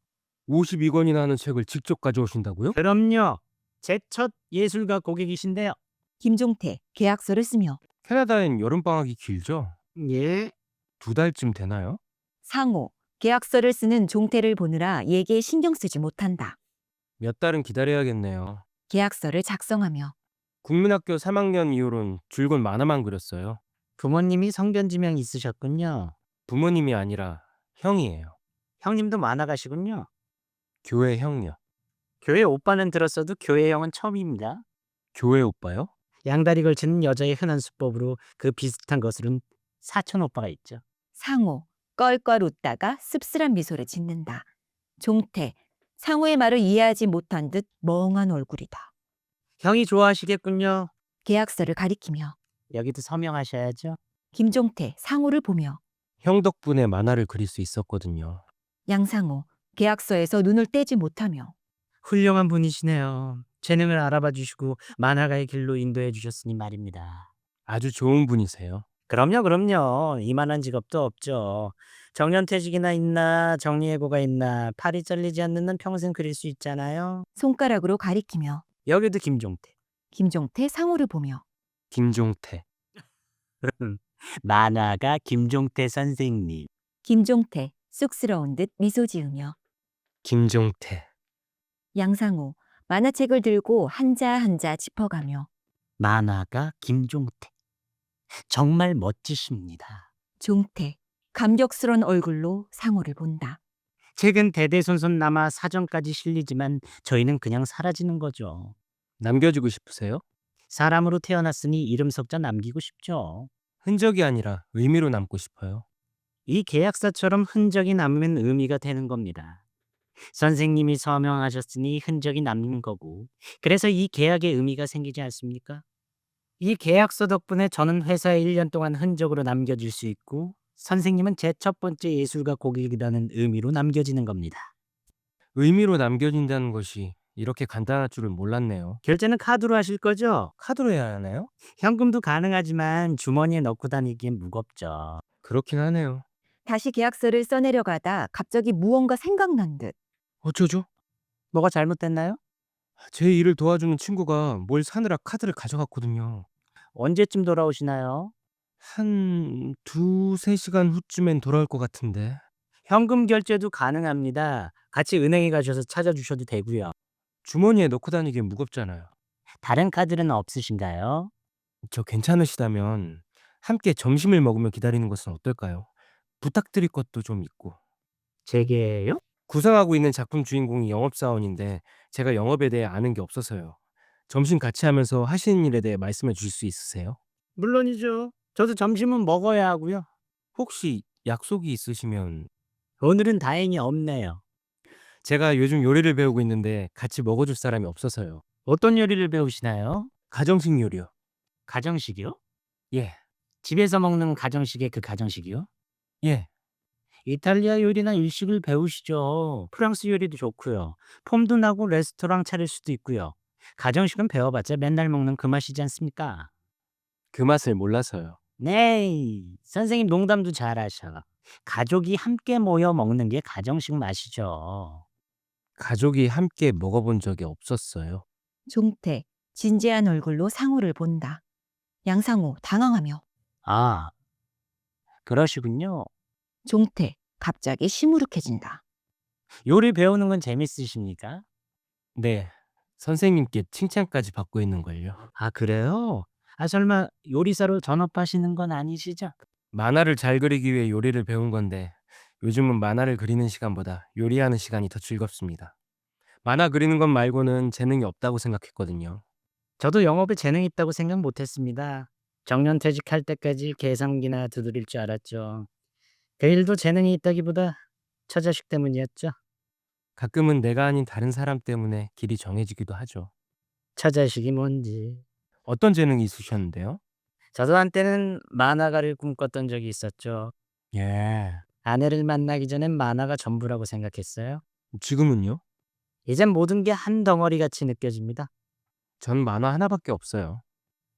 52권이나 하는 책을 직접 가져오신다고요? 그럼요. 제 첫 예술가 고객이신데요. 김종태, 계약서를 쓰며. 캐나다엔 여름방학이 길죠? 예. 2달쯤 되나요? 상호, 계약서를 쓰는 종태를 보느라 얘기에 신경 쓰지 못한다. 몇 달은 기다려야겠네요. 계약서를 작성하며. 국민학교 3학년 이후론 줄곧 만화만 그렸어요. 부모님이 성견지명 있으셨군요. 부모님이 아니라 형이에요. 형님도 만화가시군요. 교회 형요. 교회 오빠는 들었어도 교회 형은 처음입니다. 교회 오빠요? 양다리 걸치는 여자의 흔한 수법으로 그 비슷한 것으로는 사촌 오빠가 있죠. 상호, 껄껄 웃다가 씁쓸한 미소를 짓는다. 종태, 상호의 말을 이해하지 못한 듯 멍한 얼굴이다. 형이 좋아하시겠군요. 계약서를 가리키며. 여기도 서명하셔야죠. 김종태, 상호를 보며. 형 덕분에 만화를 그릴 수 있었거든요. 양상호, 계약서에서 눈을 떼지 못하며. 훌륭한 분이시네요. 재능을 알아봐 주시고 만화가의 길로 인도해 주셨으니 말입니다. 아주 좋은 분이세요. 그럼요. 이만한 직업도 없죠. 정년퇴직이나 있나 정리해고가 있나 팔이 잘리지 않는 한 평생 그릴 수 있잖아요. 손가락으로 가리키며. 여기도 김종태. 김종태, 상호를 보며. 김종태. 만화가 김종태 선생님. 김종태, 쑥스러운 듯 미소 지으며. 김종태. 양상호, 만화책을 들고 한자 한자 짚어가며. 만화가 김종태. 정말 멋지십니다. 종태, 감격스런 얼굴로 상호를 본다. 책은 대대손손 남아 사전까지 실리지만 저희는 그냥 사라지는 거죠. 남겨주고 싶으세요? 사람으로 태어났으니 이름 석자 남기고 싶죠. 흔적이 아니라 의미로 남고 싶어요. 이 계약서처럼 흔적이 남으면 의미가 되는 겁니다. 선생님이 서명하셨으니 흔적이 남는 거고, 그래서 이 계약에 의미가 생기지 않습니까? 이 계약서 덕분에 저는 회사에 1년 동안 흔적으로 남겨질 수 있고, 선생님은 제 첫 번째 예술가 고객이라는 의미로 남겨지는 겁니다. 의미로 남겨진다는 것이 이렇게 간단할 줄은 몰랐네요. 결제는 카드로 하실 거죠? 카드로 해야 하나요? 현금도 가능하지만 주머니에 넣고 다니기엔 무겁죠. 그렇긴 하네요. 다시 계약서를 써내려가다 갑자기 무언가 생각난 듯. 어쩌죠? 뭐가 잘못됐나요? 제 일을 도와주는 친구가 뭘 사느라 카드를 가져갔거든요. 언제쯤 돌아오시나요? 한 2~3시간 후쯤엔 돌아올 것 같은데. 현금 결제도 가능합니다. 같이 은행에 가셔서 찾아주셔도 되고요. 주머니에 넣고 다니기엔 무겁잖아요. 다른 카드는 없으신가요? 저 괜찮으시다면 함께 점심을 먹으며 기다리는 것은 어떨까요? 부탁드릴 것도 좀 있고. 제게요? 구상하고 있는 작품 주인공이 영업사원인데 제가 영업에 대해 아는 게 없어서요. 점심 같이 하면서 하시는 일에 대해 말씀해 주실 수 있으세요? 물론이죠. 저도 점심은 먹어야 하고요. 혹시 약속이 있으시면 오늘은 다행히 없네요. 제가 요즘 요리를 배우고 있는데 같이 먹어줄 사람이 없어서요. 어떤 요리를 배우시나요? 가정식 요리요. 가정식이요? 예, 집에서 먹는 가정식의 그 가정식이요? 예. 이탈리아 요리나 일식을 배우시죠. 프랑스 요리도 좋고요. 폼도 나고 레스토랑 차릴 수도 있고요. 가정식은 배워봤자 맨날 먹는 그 맛이지 않습니까? 그 맛을 몰라서요. 네, 선생님 농담도 잘하셔. 가족이 함께 모여 먹는 게 가정식 맛이죠. 가족이 함께 먹어본 적이 없었어요. 종태, 진지한 얼굴로 상호를 본다. 양상호, 당황하며. 아, 그러시군요. 종태, 갑자기 시무룩해진다. 요리 배우는 건 재밌으십니까? 네, 선생님께 칭찬까지 받고 있는걸요. 아, 그래요? 아, 설마 요리사로 전업하시는 건 아니시죠? 만화를 잘 그리기 위해 요리를 배운 건데 요즘은 만화를 그리는 시간보다 요리하는 시간이 더 즐겁습니다. 만화 그리는 것 말고는 재능이 없다고 생각했거든요. 저도 영업에 재능이 있다고 생각 못 했습니다. 정년퇴직할 때까지 계산기나 두드릴 줄 알았죠. 그 일도 재능이 있다기보다 처자식 때문이었죠. 가끔은 내가 아닌 다른 사람 때문에 길이 정해지기도 하죠. 처자식이 뭔지. 어떤 재능이 있으셨는데요? 저도 한때는 만화가를 꿈꿨던 적이 있었죠. 예. 아내를 만나기 전엔 만화가 전부라고 생각했어요. 지금은요? 이젠 모든 게 한 덩어리 같이 느껴집니다. 전 만화 하나밖에 없어요.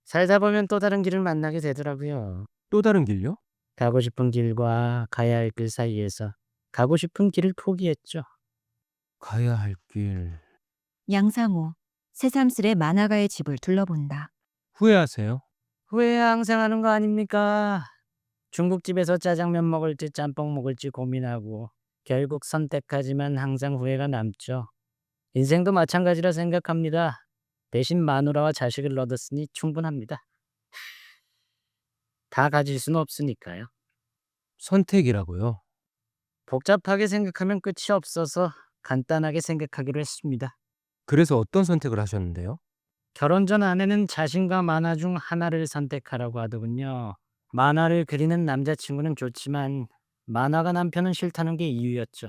살다 보면 또 다른 길을 만나게 되더라고요. 또 다른 길요? 가고 싶은 길과 가야 할 길 사이에서 가고 싶은 길을 포기했죠. 가야 할 길. 양상우, 새삼스레 만화가의 집을 둘러본다. 후회하세요? 후회 항상 하는 거 아닙니까? 중국집에서 짜장면 먹을지 짬뽕 먹을지 고민하고 결국 선택하지만 항상 후회가 남죠. 인생도 마찬가지라 생각합니다. 대신 마누라와 자식을 얻었으니 충분합니다. 다 가질 수는 없으니까요. 선택이라고요? 복잡하게 생각하면 끝이 없어서 간단하게 생각하기로 했습니다. 그래서 어떤 선택을 하셨는데요? 결혼 전 아내는 자신과 만화 중 하나를 선택하라고 하더군요. 만화를 그리는 남자친구는 좋지만 만화가 남편은 싫다는 게 이유였죠.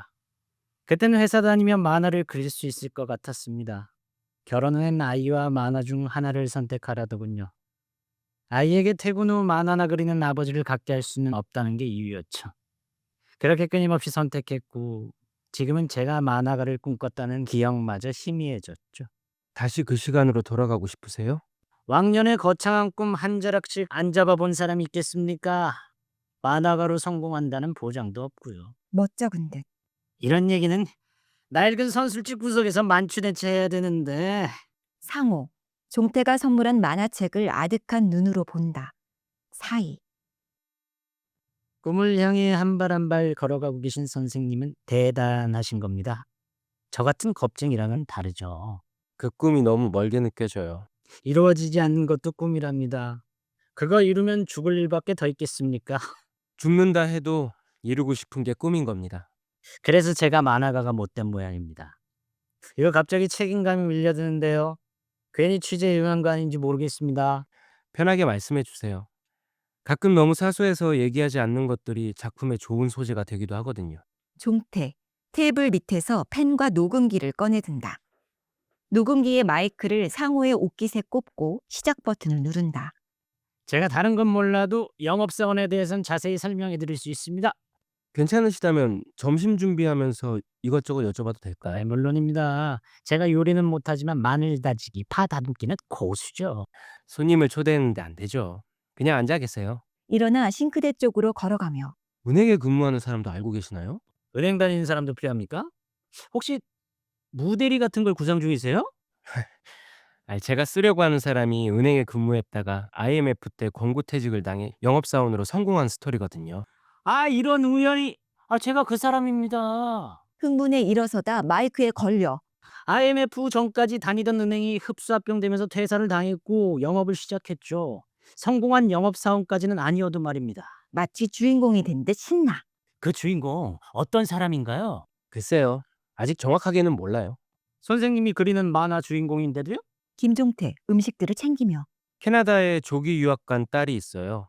그때는 회사 다니며 만화를 그릴 수 있을 것 같았습니다. 결혼 후엔 아이와 만화 중 하나를 선택하라더군요. 아이에게 퇴근 후 만화나 그리는 아버지를 갖게 할 수는 없다는 게 이유였죠. 그렇게 끊임없이 선택했고 지금은 제가 만화가를 꿈꿨다는 기억마저 희미해졌죠. 다시 그 시간으로 돌아가고 싶으세요? 왕년의 거창한 꿈 한 자락씩 안 잡아본 사람이 있겠습니까? 만화가로 성공한다는 보장도 없고요. 멋쩍은 듯. 이런 얘기는 낡은 선술집 구석에서 만취대체해야 되는데 상호, 종태가 선물한 만화책을 아득한 눈으로 본다. 사이, 꿈을 향해 한 발 한 발 걸어가고 계신 선생님은 대단하신 겁니다. 저 같은 겁쟁이랑은 다르죠. 그 꿈이 너무 멀게 느껴져요. 이루어지지 않는 것도 꿈이랍니다. 그거 이루면 죽을 일밖에 더 있겠습니까? 죽는다 해도 이루고 싶은 게 꿈인 겁니다. 그래서 제가 만화가가 못된 모양입니다. 이거 갑자기 책임감이 밀려드는데요. 괜히 취재에 응한 거 아닌지 모르겠습니다. 편하게 말씀해 주세요. 가끔 너무 사소해서 얘기하지 않는 것들이 작품의 좋은 소재가 되기도 하거든요. 종태, 테이블 밑에서 펜과 녹음기를 꺼내든다. 녹음기의 마이크를 상호의 옷깃에 꼽고 시작 버튼을 누른다. 제가 다른 건 몰라도 영업사원에 대해서는 자세히 설명해 드릴 수 있습니다. 괜찮으시다면 점심 준비하면서 이것저것 여쭤봐도 될까요? 물론입니다. 제가 요리는 못하지만 마늘 다지기, 파 다듬기는 고수죠. 손님을 초대했는데 안 되죠. 그냥 앉아 계세요. 일어나 싱크대 쪽으로 걸어가며 은행에 근무하는 사람도 알고 계시나요? 은행 다니는 사람도 필요합니까? 혹시 무대리 같은 걸 구상 중이세요? 아니, 제가 쓰려고 하는 사람이 은행에 근무했다가 IMF 때 권고퇴직을 당해 영업사원으로 성공한 스토리거든요. 아, 이런 우연이. 제가 그 사람입니다. 흥분에 일어서다 마이크에 걸려 IMF 전까지 다니던 은행이 흡수합병되면서 퇴사를 당했고 영업을 시작했죠. 성공한 영업사원까지는 아니어도 말입니다. 마치 주인공이 된 듯 신나. 그 주인공 어떤 사람인가요? 글쎄요. 아직 정확하게는 몰라요. 선생님이 그리는 만화 주인공인데도요? 김종태 음식들을 챙기며 캐나다에 조기 유학 간 딸이 있어요.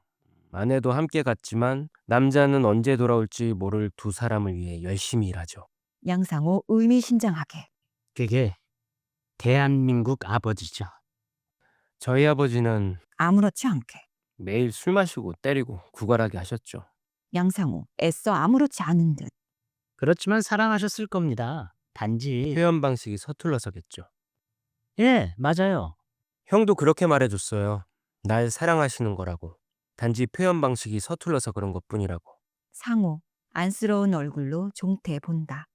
아내도 함께 갔지만 남자는 언제 돌아올지 모를 두 사람을 위해 열심히 일하죠. 양상호 의미심장하게 그게 대한민국 아버지죠. 저희 아버지는 아무렇지 않게 매일 술 마시고 때리고 구걸하게 하셨죠. 양상호 애써 아무렇지 않은 듯 그렇지만 사랑하셨을 겁니다. 단지 표현 방식이 서툴러서겠죠. 예, 맞아요. 형도 그렇게 말해줬어요. 날 사랑하시는 거라고. 단지 표현 방식이 서툴러서 그런 것뿐이라고. 상호 안쓰러운 얼굴로 종태 본다.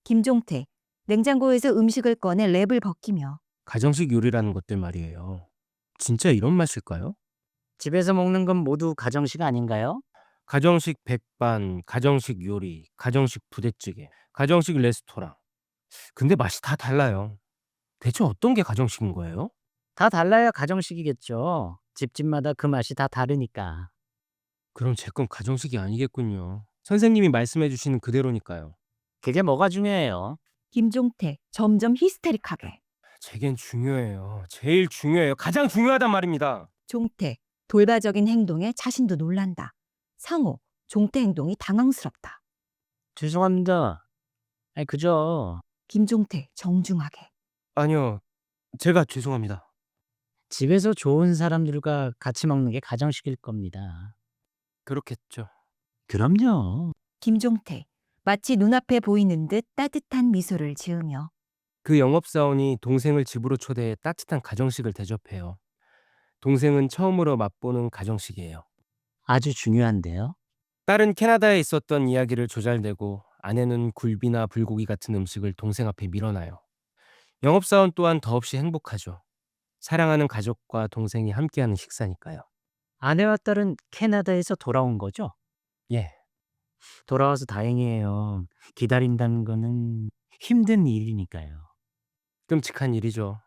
김종태 냉장고에서 음식을 꺼내 랩을 벗기며 가정식 요리라는 것들 말이에요. 진짜 이런 맛일까요? 집에서 먹는 건 모두 가정식 아닌가요? 가정식 백반, 가정식 요리, 가정식 부대찌개, 가정식 레스토랑. 근데 맛이 다 달라요. 대체 어떤 게 가정식인 거예요? 다 달라야 가정식이겠죠. 집집마다 그 맛이 다 다르니까. 그럼 제 건 가정식이 아니겠군요. 선생님이 말씀해 주시는 그대로니까요. 그게 뭐가 중요해요? 김종태 점점 히스테릭하게 제겐 중요해요. 제일 중요해요. 가장 중요하단 말입니다. 종태, 돌발적인 행동에 자신도 놀란다. 상호, 종태 행동이 당황스럽다. 죄송합니다. 아니, 그저 김종태, 정중하게. 아니요. 제가 죄송합니다. 집에서 좋은 사람들과 같이 먹는 게 가정식일 겁니다. 그렇겠죠. 그럼요. 김종태, 마치 눈앞에 보이는 듯 따뜻한 미소를 지으며. 그 영업사원이 동생을 집으로 초대해 따뜻한 가정식을 대접해요. 동생은 처음으로 맛보는 가정식이에요. 아주 중요한데요. 딸은 캐나다에 있었던 이야기를 조잘대고 아내는 굴비나 불고기 같은 음식을 동생 앞에 밀어놔요. 영업사원 또한 더없이 행복하죠. 사랑하는 가족과 동생이 함께하는 식사니까요. 아내와 딸은 캐나다에서 돌아온 거죠? 예, 돌아와서 다행이에요. 기다린다는 거는 힘든 일이니까요. 끔찍한 일이죠.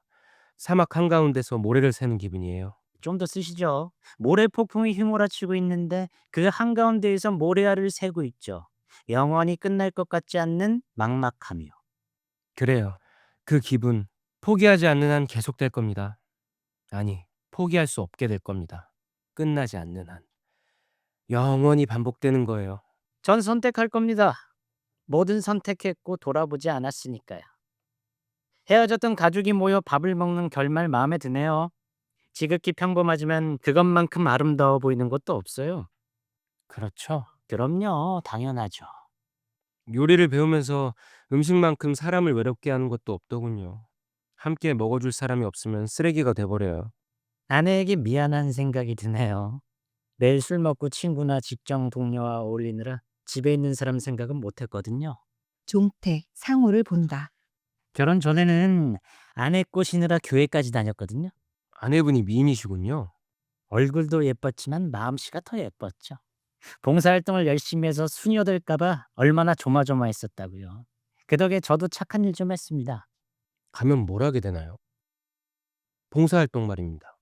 사막 한가운데서 모래를 새는 기분이에요. 좀 더 쓰시죠. 모래 폭풍이 휘몰아치고 있는데 그 한가운데에서 모래알을 새고 있죠. 영원히 끝날 것 같지 않는 막막함이요. 그래요. 그 기분, 포기하지 않는 한 계속될 겁니다. 아니, 포기할 수 없게 될 겁니다. 끝나지 않는 한. 영원히 반복되는 거예요. 전 선택할 겁니다. 뭐든 선택했고 돌아보지 않았으니까요. 헤어졌던 가족이 모여 밥을 먹는 결말 마음에 드네요. 지극히 평범하지만 그것만큼 아름다워 보이는 것도 없어요. 그렇죠. 그럼요, 당연하죠. 요리를 배우면서 음식만큼 사람을 외롭게 하는 것도 없더군요. 함께 먹어줄 사람이 없으면 쓰레기가 돼버려요. 아내에게 미안한 생각이 드네요. 매일 술 먹고 친구나 직장 동료와 어울리느라 집에 있는 사람 생각은 못했거든요. 종태, 상호를 본다. 결혼 전에는 아내 꼬시느라 교회까지 다녔거든요. 아내분이 미인이시군요. 얼굴도 예뻤지만 마음씨가 더 예뻤죠. 봉사활동을 열심히 해서 수녀 될까봐 얼마나 조마조마했었다고요. 그 덕에 저도 착한 일 좀 했습니다. 가면 뭘 하게 되나요? 봉사활동 말입니다.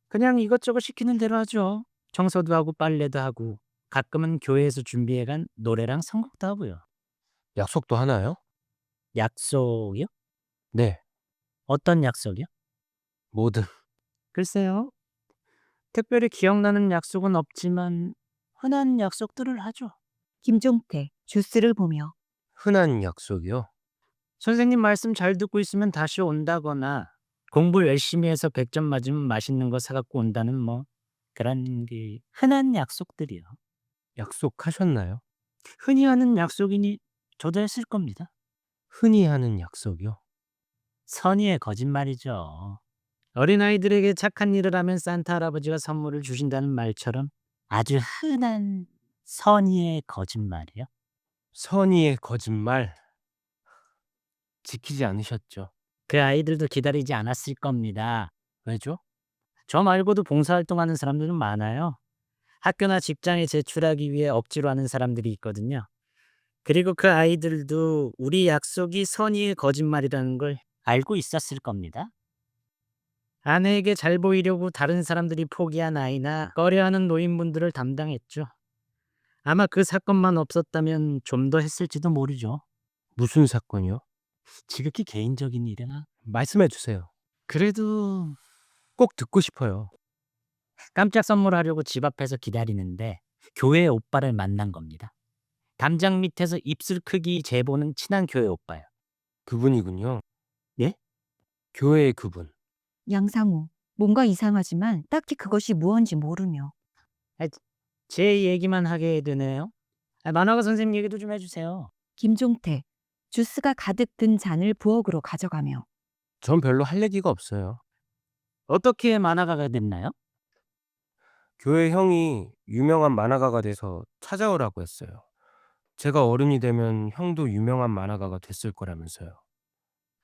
그냥 이것저것 시키는 대로 하죠. 청소도 하고 빨래도 하고 가끔은 교회에서 준비해간 노래랑 선곡도 하고요. 약속도 하나요? 약속이요? 네, 어떤 약속이요? 뭐든. 글쎄요. 특별히 기억나는 약속은 없지만 흔한 약속들을 하죠. 김종태, 주스를 보며. 흔한 약속이요? 선생님 말씀 잘 듣고 있으면 다시 온다거나 공부 열심히 해서 100점 맞으면 맛있는 거 사갖고 온다는 뭐 그런 게 흔한 약속들이요. 약속하셨나요? 흔히 하는 약속이니 저도 했을 겁니다. 흔히 하는 약속이요? 선의의 거짓말이죠. 어린아이들에게 착한 일을 하면 산타 할아버지가 선물을 주신다는 말처럼 아주 흔한 선의의 거짓말이요. 선의의 거짓말. 지키지 않으셨죠. 그 아이들도 기다리지 않았을 겁니다. 왜죠? 저 말고도 봉사활동하는 사람들은 많아요. 학교나 직장에 제출하기 위해 억지로 하는 사람들이 있거든요. 그리고 그 아이들도 우리 약속이 선의의 거짓말이라는 걸 알고 있었을 겁니다. 아내에게 잘 보이려고 다른 사람들이 포기한 아이나 꺼려하는 노인분들을 담당했죠. 아마 그 사건만 없었다면 좀 더 했을지도 모르죠. 무슨 사건이요? 지극히 개인적인 일이라. 말씀해 주세요. 그래도 꼭 듣고 싶어요. 깜짝 선물하려고 집 앞에서 기다리는데 교회 오빠를 만난 겁니다. 담장 밑에서 입술 크기 재보는 친한 교회 오빠요. 그분이군요. 예? 교회의 그분. 양상우, 뭔가 이상하지만 딱히 그것이 무언지 모르며. 아, 제 얘기만 하게 되네요. 만화가 선생님 얘기도 좀 해주세요. 김종태, 주스가 가득 든 잔을 부엌으로 가져가며. 전 별로 할 얘기가 없어요. 어떻게 만화가가 됐나요? 교회 형이 유명한 만화가가 돼서 찾아오라고 했어요. 제가 어른이 되면 형도 유명한 만화가가 됐을 거라면서요.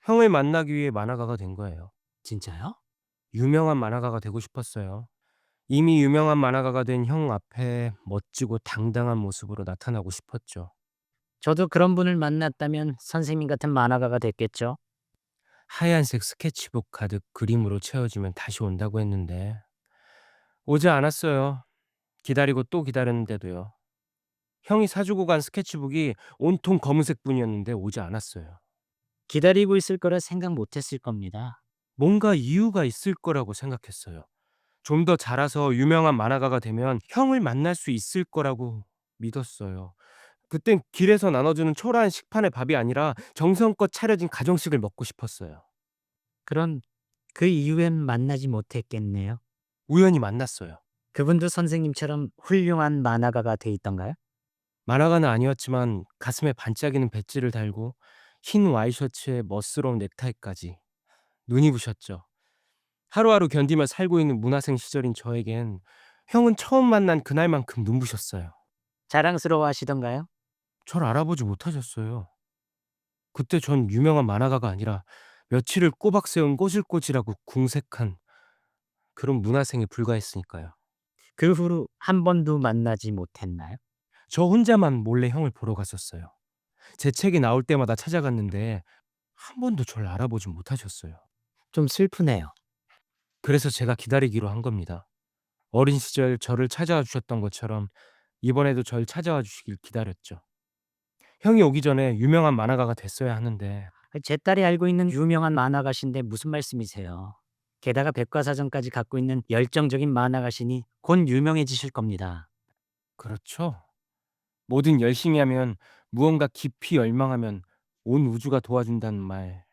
형을 만나기 위해 만화가가 된 거예요. 진짜요? 유명한 만화가가 되고 싶었어요. 이미 유명한 만화가가 된 형 앞에 멋지고 당당한 모습으로 나타나고 싶었죠. 저도 그런 분을 만났다면 선생님 같은 만화가가 됐겠죠. 하얀색 스케치북 가득 그림으로 채워지면 다시 온다고 했는데 오지 않았어요. 기다리고 또 기다렸는데도요. 형이 사주고 간 스케치북이 온통 검은색뿐이었는데 오지 않았어요. 기다리고 있을 거라 생각 못했을 겁니다. 뭔가 이유가 있을 거라고 생각했어요. 좀 더 자라서 유명한 만화가가 되면 형을 만날 수 있을 거라고 믿었어요. 그땐 길에서 나눠주는 초라한 식판의 밥이 아니라 정성껏 차려진 가정식을 먹고 싶었어요. 그런 그 이후엔 만나지 못했겠네요. 우연히 만났어요. 그분도 선생님처럼 훌륭한 만화가가 돼 있던가요? 만화가는 아니었지만 가슴에 반짝이는 배지를 달고 흰 와이셔츠에 멋스러운 넥타이까지. 눈이 부셨죠. 하루하루 견디며 살고 있는 문화생 시절인 저에겐 형은 처음 만난 그날만큼 눈부셨어요. 자랑스러워 하시던가요? 절 알아보지 못하셨어요. 그때 전 유명한 만화가가 아니라 며칠을 꼬박 세운 꼬질꼬질하고 궁색한 그런 문화생에 불과했으니까요. 그 후로 한 번도 만나지 못했나요? 저 혼자만 몰래 형을 보러 갔었어요. 제 책이 나올 때마다 찾아갔는데 한 번도 절 알아보지 못하셨어요. 좀 슬프네요. 그래서 제가 기다리기로 한 겁니다. 어린 시절 저를 찾아와 주셨던 것처럼 이번에도 절 찾아와 주시길 기다렸죠. 형이 오기 전에 유명한 만화가가 됐어야 하는데 제 딸이 알고 있는 유명한 만화가신데 무슨 말씀이세요? 게다가 백과사전까지 갖고 있는 열정적인 만화가시니 곧 유명해지실 겁니다. 그렇죠. 뭐든 열심히 하면 무언가 깊이 열망하면 온 우주가 도와준다는 말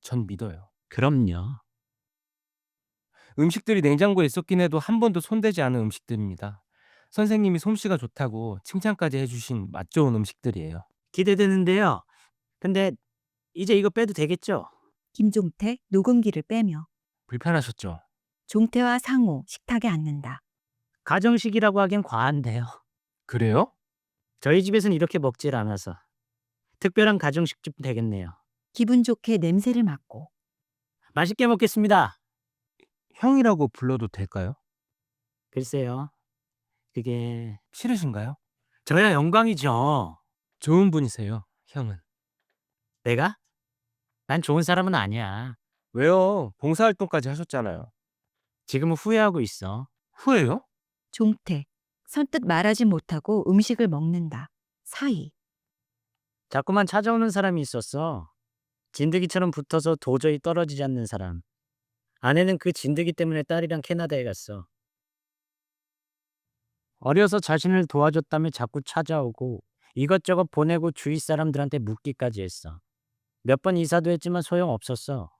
전 믿어요. 그럼요. 음식들이 냉장고에 있었긴 해도 한 번도 손대지 않은 음식들입니다. 선생님이 솜씨가 좋다고 칭찬까지 해주신 맛 좋은 음식들이에요. 기대되는데요. 근데 이제 이거 빼도 되겠죠? 김종태 녹음기를 빼며 불편하셨죠? 종태와 상호 식탁에 앉는다. 가정식이라고 하기엔 과한데요. 그래요? 저희 집에서는 이렇게 먹질 않아서 특별한 가정식 좀 되겠네요. 기분 좋게 냄새를 맡고 맛있게 먹겠습니다. 형이라고 불러도 될까요? 글쎄요. 그게 싫으신가요? 저야 영광이죠. 좋은 분이세요, 형은. 내가? 난 좋은 사람은 아니야. 왜요? 봉사활동까지 하셨잖아요. 지금은 후회하고 있어. 후회요? 종태 선뜻 말하지 못하고 음식을 먹는다. 사이 자꾸만 찾아오는 사람이 있었어. 진드기처럼 붙어서 도저히 떨어지지 않는 사람. 아내는 그 진드기 때문에 딸이랑 캐나다에 갔어. 어려서 자신을 도와줬다며 자꾸 찾아오고 이것저것 보내고 주위 사람들한테 묻기까지 했어. 몇 번 이사도 했지만 소용없었어.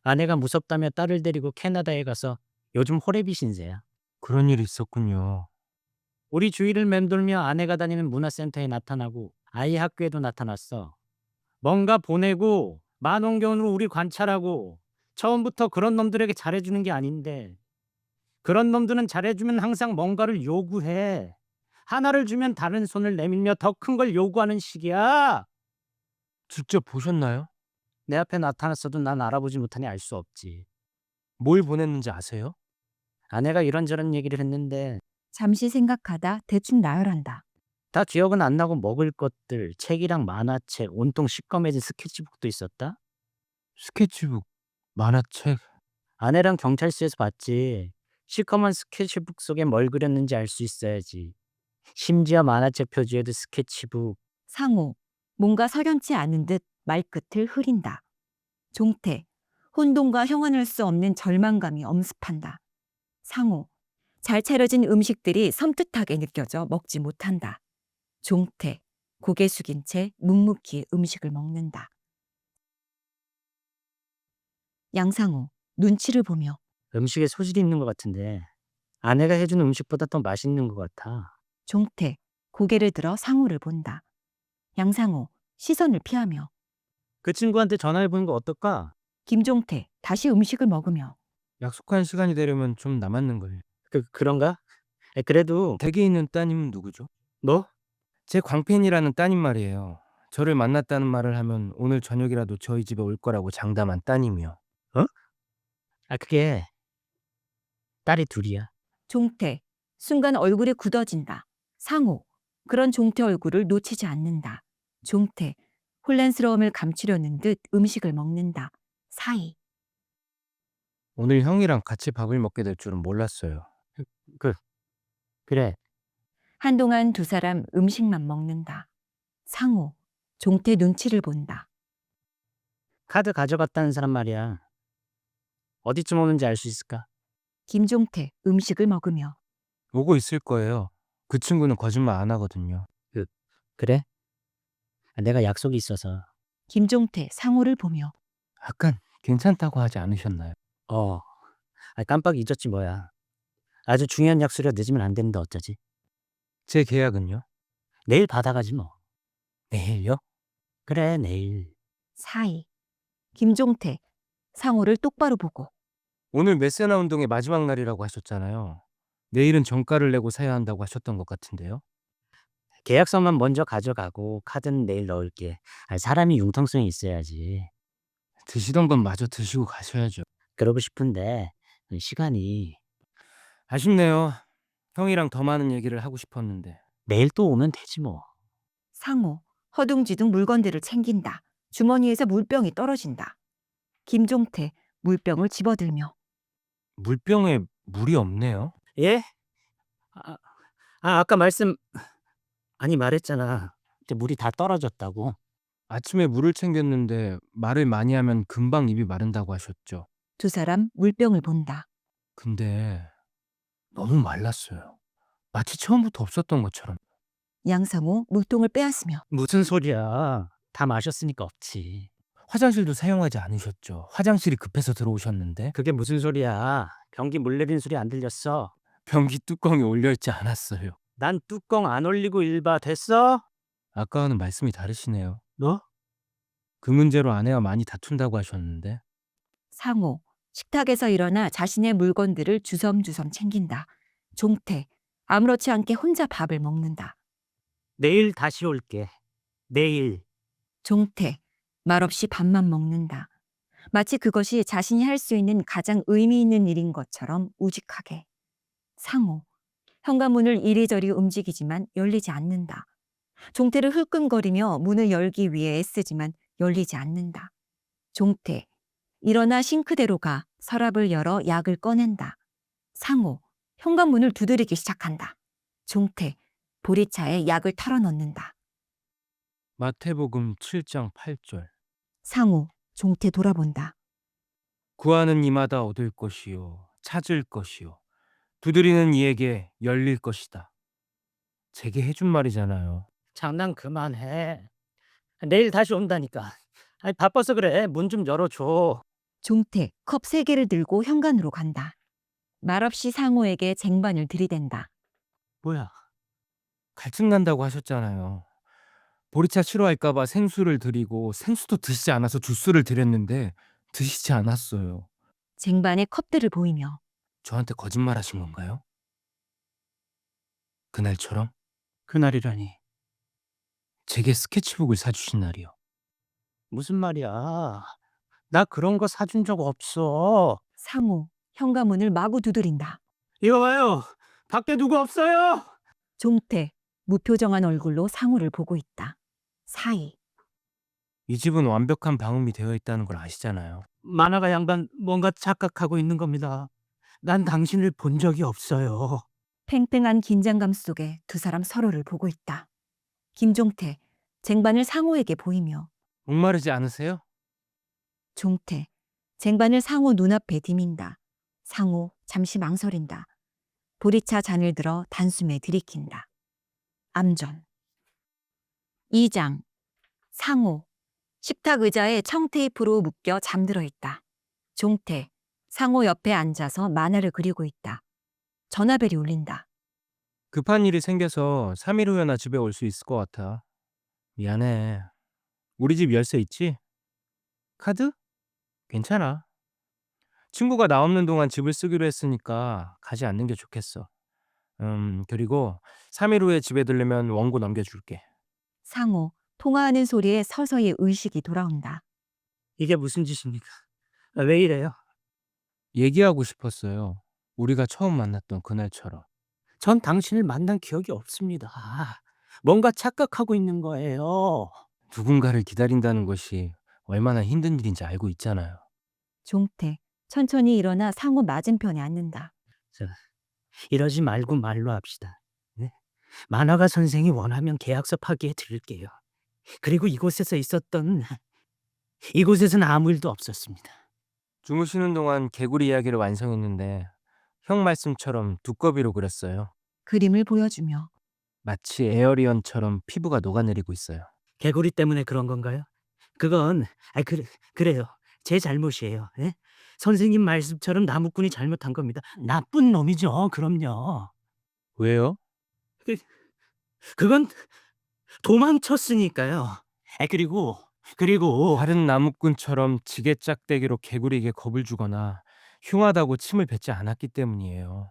아내가 무섭다며 딸을 데리고 캐나다에 가서 요즘 호래비 신세야. 그런 일이 있었군요. 우리 주위를 맴돌며 아내가 다니는 문화센터에 나타나고 아이 학교에도 나타났어. 뭔가 보내고 만원경으로 우리 관찰하고 처음부터 그런 놈들에게 잘해주는 게 아닌데 그런 놈들은 잘해주면 항상 뭔가를 요구해. 하나를 주면 다른 손을 내밀며 더 큰 걸 요구하는 식이야. 직접 보셨나요? 내 앞에 나타났어도 난 알아보지 못하니 알 수 없지. 뭘 보냈는지 아세요? 아내가 이런저런 얘기를 했는데 잠시 생각하다 대충 나열한다. 다 기억은 안 나고 먹을 것들, 책이랑 만화책, 온통 시꺼매진 스케치북도 있었다. 스케치북, 만화책. 아내랑 경찰서에서 봤지. 시커먼 스케치북 속에 뭘 그렸는지 알 수 있어야지. 심지어 만화책 표지에도 스케치북. 상호 뭔가 석연치 않은 듯 말끝을 흐린다. 종태 혼돈과 형언할 수 없는 절망감이 엄습한다. 상호 잘 차려진 음식들이 섬뜩하게 느껴져 먹지 못한다. 종태 고개 숙인 채 묵묵히 음식을 먹는다. 양상호 눈치를 보며 음식에 소질이 있는 것 같은데 아내가 해준 음식보다 더 맛있는 것 같아. 종태 고개를 들어 상호를 본다. 양상호 시선을 피하며 그 친구한테 전화해보는 거 어떨까? 김종태 다시 음식을 먹으며 약속한 시간이 되려면 좀 남았는걸. 그런가? 그래도 댁에 있는 따님은 누구죠? 뭐? 제 광팬이라는 따님 말이에요. 저를 만났다는 말을 하면 오늘 저녁이라도 저희 집에 올 거라고 장담한 따님이요. 어? 그게 딸이 둘이야. 종태 순간 얼굴이 굳어진다. 상호 그런 종태 얼굴을 놓치지 않는다. 종태 혼란스러움을 감추려는 듯 음식을 먹는다. 사이 오늘 형이랑 같이 밥을 먹게 될 줄은 몰랐어요. 그래. 한동안 두 사람 음식만 먹는다. 상호 종태 눈치를 본다. 카드 가져갔다는 사람 말이야. 어디쯤 오는지 알 수 있을까? 김종태 음식을 먹으며 오고 있을 거예요. 그 친구는 거짓말 안 하거든요. 그래? 내가 약속이 있어서. 김종태 상호를 보며 아깐 괜찮다고 하지 않으셨나요? 어, 깜빡 잊었지 뭐야. 아주 중요한 약속이라 늦으면 안 되는데 어쩌지? 제 계약은요? 내일 받아가지 뭐. 내일요? 그래, 내일. 사이. 김종태 상호를 똑바로 보고 오늘 메세나 운동의 마지막 날이라고 하셨잖아요. 내일은 정가를 내고 사야 한다고 하셨던 것 같은데요. 계약서만 먼저 가져가고 카드는 내일 넣을게. 사람이 융통성이 있어야지. 드시던 건 마저 드시고 가셔야죠. 그러고 싶은데 시간이. 아쉽네요. 형이랑 더 많은 얘기를 하고 싶었는데. 내일 또 오면 되지 뭐. 상호 허둥지둥 물건들을 챙긴다. 주머니에서 물병이 떨어진다. 김종태 물병을 집어들며 물병에 물이 없네요. 예? 아, 아까 말했잖아. 근데 물이 다 떨어졌다고. 아침에 물을 챙겼는데 말을 많이 하면 금방 입이 마른다고 하셨죠. 두 사람 물병을 본다. 근데 너무 말랐어요. 마치 처음부터 없었던 것처럼. 양상호 물통을 빼앗으며 무슨 소리야. 다 마셨으니까 없지. 화장실도 사용하지 않으셨죠. 화장실이 급해서 들어오셨는데 그게 무슨 소리야. 변기 물 내리는 소리 안 들렸어. 변기 뚜껑이 올려있지 않았어요. 난 뚜껑 안 올리고 일바 됐어? 아까와는 말씀이 다르시네요. 너? 그 문제로 아내와 많이 다툰다고 하셨는데 상호 식탁에서 일어나 자신의 물건들을 주섬주섬 챙긴다. 종태 아무렇지 않게 혼자 밥을 먹는다. 내일 다시 올게. 내일. 종태 말없이 밥만 먹는다. 마치 그것이 자신이 할 수 있는 가장 의미 있는 일인 것처럼 우직하게. 상호 현관문을 이리저리 움직이지만 열리지 않는다. 종태를 흘끔거리며 문을 열기 위해 애쓰지만 열리지 않는다. 종태 일어나 싱크대로 가 서랍을 열어 약을 꺼낸다. 상호 현관문을 두드리기 시작한다. 종태 보리차에 약을 털어 넣는다. 마태복음 7장 8절 상호 종태 돌아본다. 구하는 이마다 얻을 것이요 찾을 것이요 두드리는 이에게 열릴 것이다. 제게 해준 말이잖아요. 장난 그만해. 내일 다시 온다니까. 바빠서 그래. 문 좀 열어줘. 종태 컵 3개를 들고 현관으로 간다. 말없이 상호에게 쟁반을 들이댄다. 뭐야? 갈증 난다고 하셨잖아요. 보리차 싫어할까봐 생수를 드리고 생수도 드시지 않아서 주스를 드렸는데 드시지 않았어요. 쟁반에 컵들을 보이며 저한테 거짓말하신 건가요? 그날처럼 그날이라니. 제게 스케치북을 사주신 날이요. 무슨 말이야? 나 그런 거 사준 적 없어. 상호 현관문을 마구 두드린다. 이거 봐요. 밖에 누구 없어요? 종태 무표정한 얼굴로 상호를 보고 있다. 사이 이 집은 완벽한 방음이 되어 있다는 걸 아시잖아요. 만화가 양반 뭔가 착각하고 있는 겁니다. 난 당신을 본 적이 없어요. 팽팽한 긴장감 속에 두 사람 서로를 보고 있다. 김종태 쟁반을 상호에게 보이며 목마르지 않으세요? 종태 쟁반을 상호 눈앞에 디민다. 상호 잠시 망설인다. 보리차 잔을 들어 단숨에 들이킨다. 암전 2장 상호 식탁 의자에 청테이프로 묶여 잠들어 있다. 종태 상호 옆에 앉아서 만화를 그리고 있다. 전화벨이 울린다. 급한 일이 생겨서 3일 후에나 집에 올 수 있을 것 같아. 미안해. 우리 집 열쇠 있지? 카드? 괜찮아. 친구가 나 없는 동안 집을 쓰기로 했으니까 가지 않는 게 좋겠어. 그리고 3일 후에 집에 들르면 원고 넘겨줄게. 상호 통화하는 소리에 서서히 의식이 돌아온다. 이게 무슨 짓입니까? 왜 이래요? 얘기하고 싶었어요. 우리가 처음 만났던 그날처럼. 전 당신을 만난 기억이 없습니다. 뭔가 착각하고 있는 거예요. 누군가를 기다린다는 것이 얼마나 힘든 일인지 알고 있잖아요. 종태 천천히 일어나 상호 맞은편에 앉는다. 자, 이러지 말고 말로 합시다. 네? 만화가 선생이 원하면 계약서 파기해 드릴게요. 그리고 이곳에서는 아무 일도 없었습니다. 주무시는 동안 개구리 이야기를 완성했는데 형 말씀처럼 두꺼비로 그렸어요. 그림을 보여주며 마치 에어리언처럼 피부가 녹아내리고 있어요. 개구리 때문에 그런 건가요? 그건 그래요. 제 잘못이에요. 예? 선생님 말씀처럼 나무꾼이 잘못한 겁니다. 나쁜 놈이죠. 그럼요. 왜요? 그건 도망쳤으니까요. 그리고 다른 나무꾼처럼 지게짝대기로 개구리에게 겁을 주거나 흉하다고 침을 뱉지 않았기 때문이에요.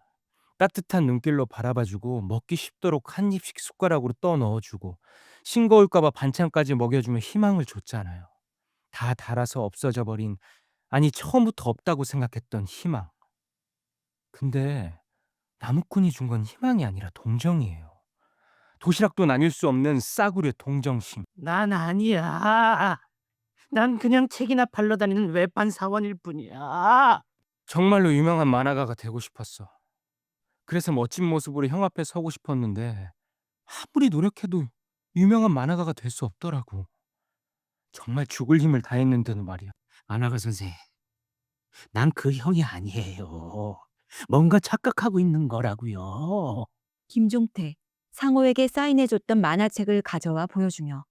따뜻한 눈길로 바라봐주고 먹기 쉽도록 한 입씩 숟가락으로 떠 넣어주고 싱거울까봐 반찬까지 먹여주며 희망을 줬잖아요. 다 닳아서 없어져 버린, 아니 처음부터 없다고 생각했던 희망. 근데 나무꾼이 준 건 희망이 아니라 동정이에요. 도시락도 나뉠 수 없는 싸구려 동정심. 난 아니야. 난 그냥 책이나 팔러 다니는 외판 사원일 뿐이야. 정말로 유명한 만화가가 되고 싶었어. 그래서 멋진 모습으로 형 앞에 서고 싶었는데 아무리 노력해도 유명한 만화가가 될 수 없더라고. 정말 죽을 힘을 다했는데도 말이야. 만화가 선생, 난 그 형이 아니에요. 뭔가 착각하고 있는 거라고요. 김종태, 상호에게 사인해줬던 만화책을 가져와 보여주며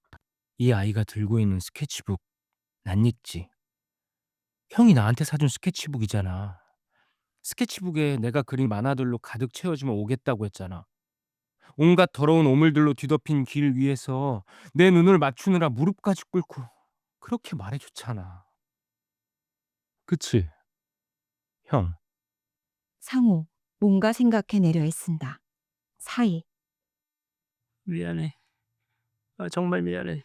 이 아이가 들고 있는 스케치북 낯익지? 형이 나한테 사준 스케치북이잖아. 스케치북에 내가 그린 만화들로 가득 채워주면 오겠다고 했잖아. 온갖 더러운 오물들로 뒤덮인 길 위에서 내 눈을 맞추느라 무릎까지 꿇고 그렇게 말해줬잖아. 그치, 형? 상호, 뭔가 생각해내려 애쓴다. 사이, 미안해. 정말 미안해.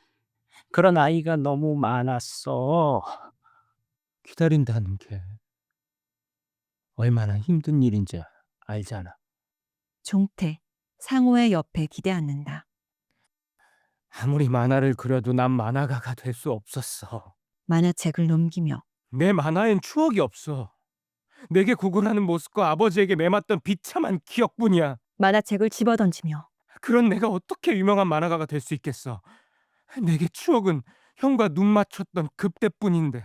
그런 아이가 너무 많았어. 기다린다는 게 얼마나 힘든 일인지 알잖아. 종태, 상호의 옆에 기대앉는다. 아무리 만화를 그려도 난 만화가가 될 수 없었어. 만화책을 넘기며 내 만화엔 추억이 없어. 내게 구걸하는 모습과 아버지에게 매맞던 비참한 기억뿐이야. 만화책을 집어던지며 그런 내가 어떻게 유명한 만화가가 될 수 있겠어. 내게 추억은 형과 눈 맞췄던 그때뿐인데.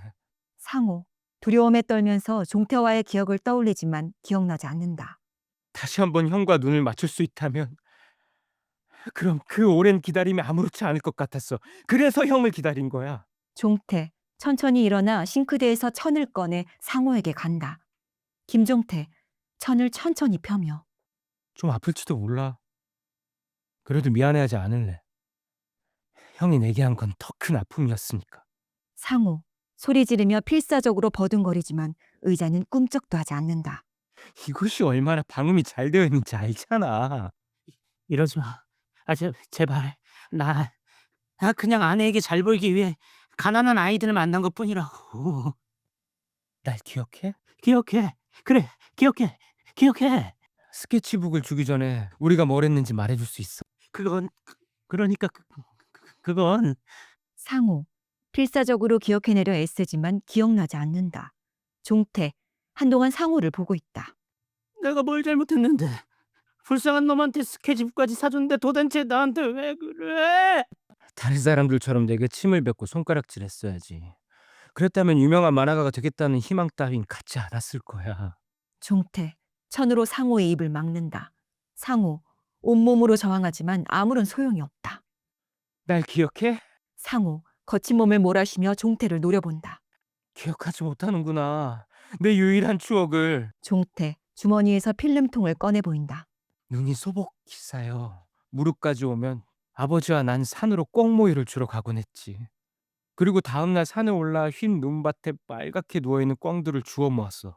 상호, 두려움에 떨면서 종태와의 기억을 떠올리지만 기억나지 않는다. 다시 한번 형과 눈을 맞출 수 있다면 그럼 그 오랜 기다림이 아무렇지 않을 것 같았어. 그래서 형을 기다린 거야. 종태, 천천히 일어나 싱크대에서 천을 꺼내 상호에게 간다. 김종태, 천을 천천히 펴며 좀 아플지도 몰라. 그래도 미안해하지 않을래. 형이 내게 한 건 더 큰 아픔이었으니까. 상호, 소리 지르며 필사적으로 버둥거리지만 의자는 꿈쩍도 하지 않는다. 이것이 얼마나 방음이 잘 되어 있는지 알잖아. 이러지 마. 제발. 나 그냥 아내에게 잘 보이기 위해 가난한 아이들을 만난 것뿐이라고. 날 기억해? 기억해. 그래, 기억해. 스케치북을 주기 전에 우리가 뭘 했는지 말해줄 수 있어. 그러니까 그건 상호, 필사적으로 기억해내려 애쓰지만 기억나지 않는다. 종태, 한동안 상호를 보고 있다. 내가 뭘 잘못했는데. 불쌍한 놈한테 스케치북까지 사줬는데 도대체 나한테 왜 그래? 다른 사람들처럼 내게 침을 뱉고 손가락질했어야지. 그랬다면 유명한 만화가가 되겠다는 희망 따윈 갖지 않았을 거야. 종태, 천으로 상호의 입을 막는다. 상호, 온몸으로 저항하지만 아무런 소용이 없다. 날 기억해? 상호, 거친 몸을 몰아쉬며 종태를 노려본다. 기억하지 못하는구나. 내 유일한 추억을. 종태, 주머니에서 필름통을 꺼내 보인다. 눈이 소복히 쌓여 무릎까지 오면 아버지와 난 산으로 꿩모이를 주러 가곤 했지. 그리고 다음날 산에 올라 흰 눈밭에 빨갛게 누워있는 꿩들을 주워 모았어.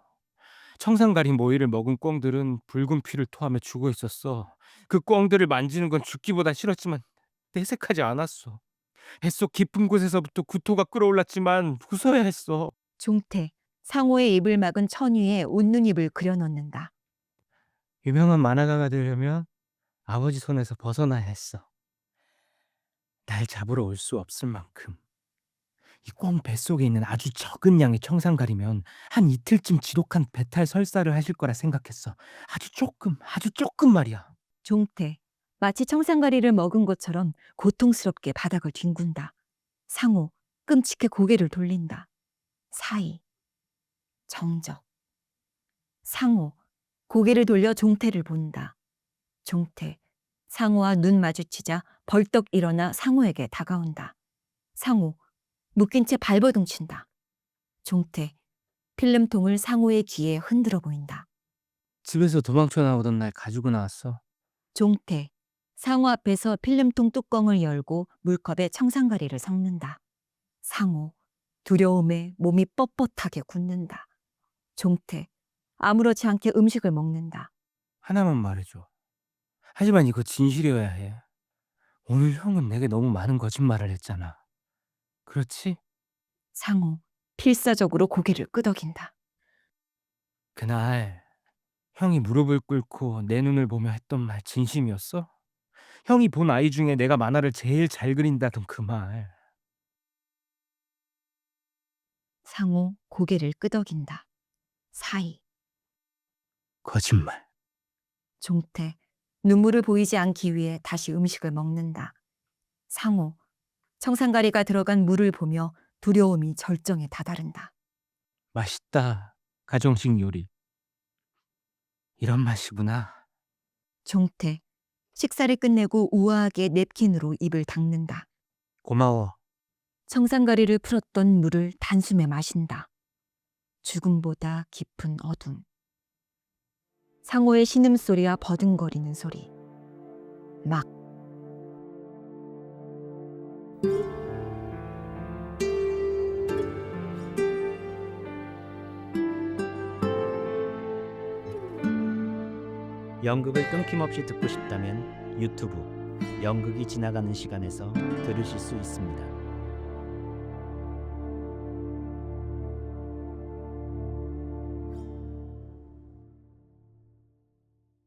청산가리 모이를 먹은 꿩들은 붉은 피를 토하며 죽어 있었어. 그 꿩들을 만지는 건 죽기보다 싫었지만 내색하지 않았어. 뱃속 깊은 곳에서부터 구토가 끓어올랐지만 웃어야 했어. 종태, 상호의 입을 막은 천 위에 웃는 입을 그려넣는다. 유명한 만화가가 되려면 아버지 손에서 벗어나야 했어. 날 잡으러 올 수 없을 만큼. 이 꿩 뱃속에 있는 아주 적은 양의 청산가리면 한 이틀쯤 지독한 배탈 설사를 하실 거라 생각했어. 아주 조금 말이야. 종태, 마치 청산가리를 먹은 것처럼 고통스럽게 바닥을 뒹군다. 상호, 끔찍해 고개를 돌린다. 사이, 정적. 상호, 고개를 돌려 종태를 본다. 종태, 상호와 눈 마주치자 벌떡 일어나 상호에게 다가온다. 상호, 묶인 채 발버둥 친다. 종태, 필름통을 상호의 귀에 흔들어 보인다. 집에서 도망쳐 나오던 날 가지고 나왔어. 종태, 상호 앞에서 필름통 뚜껑을 열고 물컵에 청산가리를 섞는다. 상호, 두려움에 몸이 뻣뻣하게 굳는다. 종태, 아무렇지 않게 음식을 먹는다. 하나만 말해줘. 하지만 이거 진실이어야 해. 오늘 형은 내게 너무 많은 거짓말을 했잖아. 그렇지? 상호, 필사적으로 고개를 끄덕인다. 그날 형이 무릎을 꿇고 내 눈을 보며 했던 말 진심이었어? 형이 본 아이 중에 내가 만화를 제일 잘 그린다던 그 말. 상호, 고개를 끄덕인다. 사이, 거짓말. 종태, 눈물을 보이지 않기 위해 다시 음식을 먹는다. 상호, 청산가리가 들어간 물을 보며 두려움이 절정에 다다른다. 맛있다. 가정식 요리. 이런 맛이구나. 종태, 식사를 끝내고 우아하게 냅킨으로 입을 닦는다. 고마워. 청산가리를 풀었던 물을 단숨에 마신다. 죽음보다 깊은 어둠. 상호의 신음소리와 버둥거리는 소리. 막. 연극을 끊김없이 듣고 싶다면 유튜브 연극이 지나가는 시간에서 들으실 수 있습니다.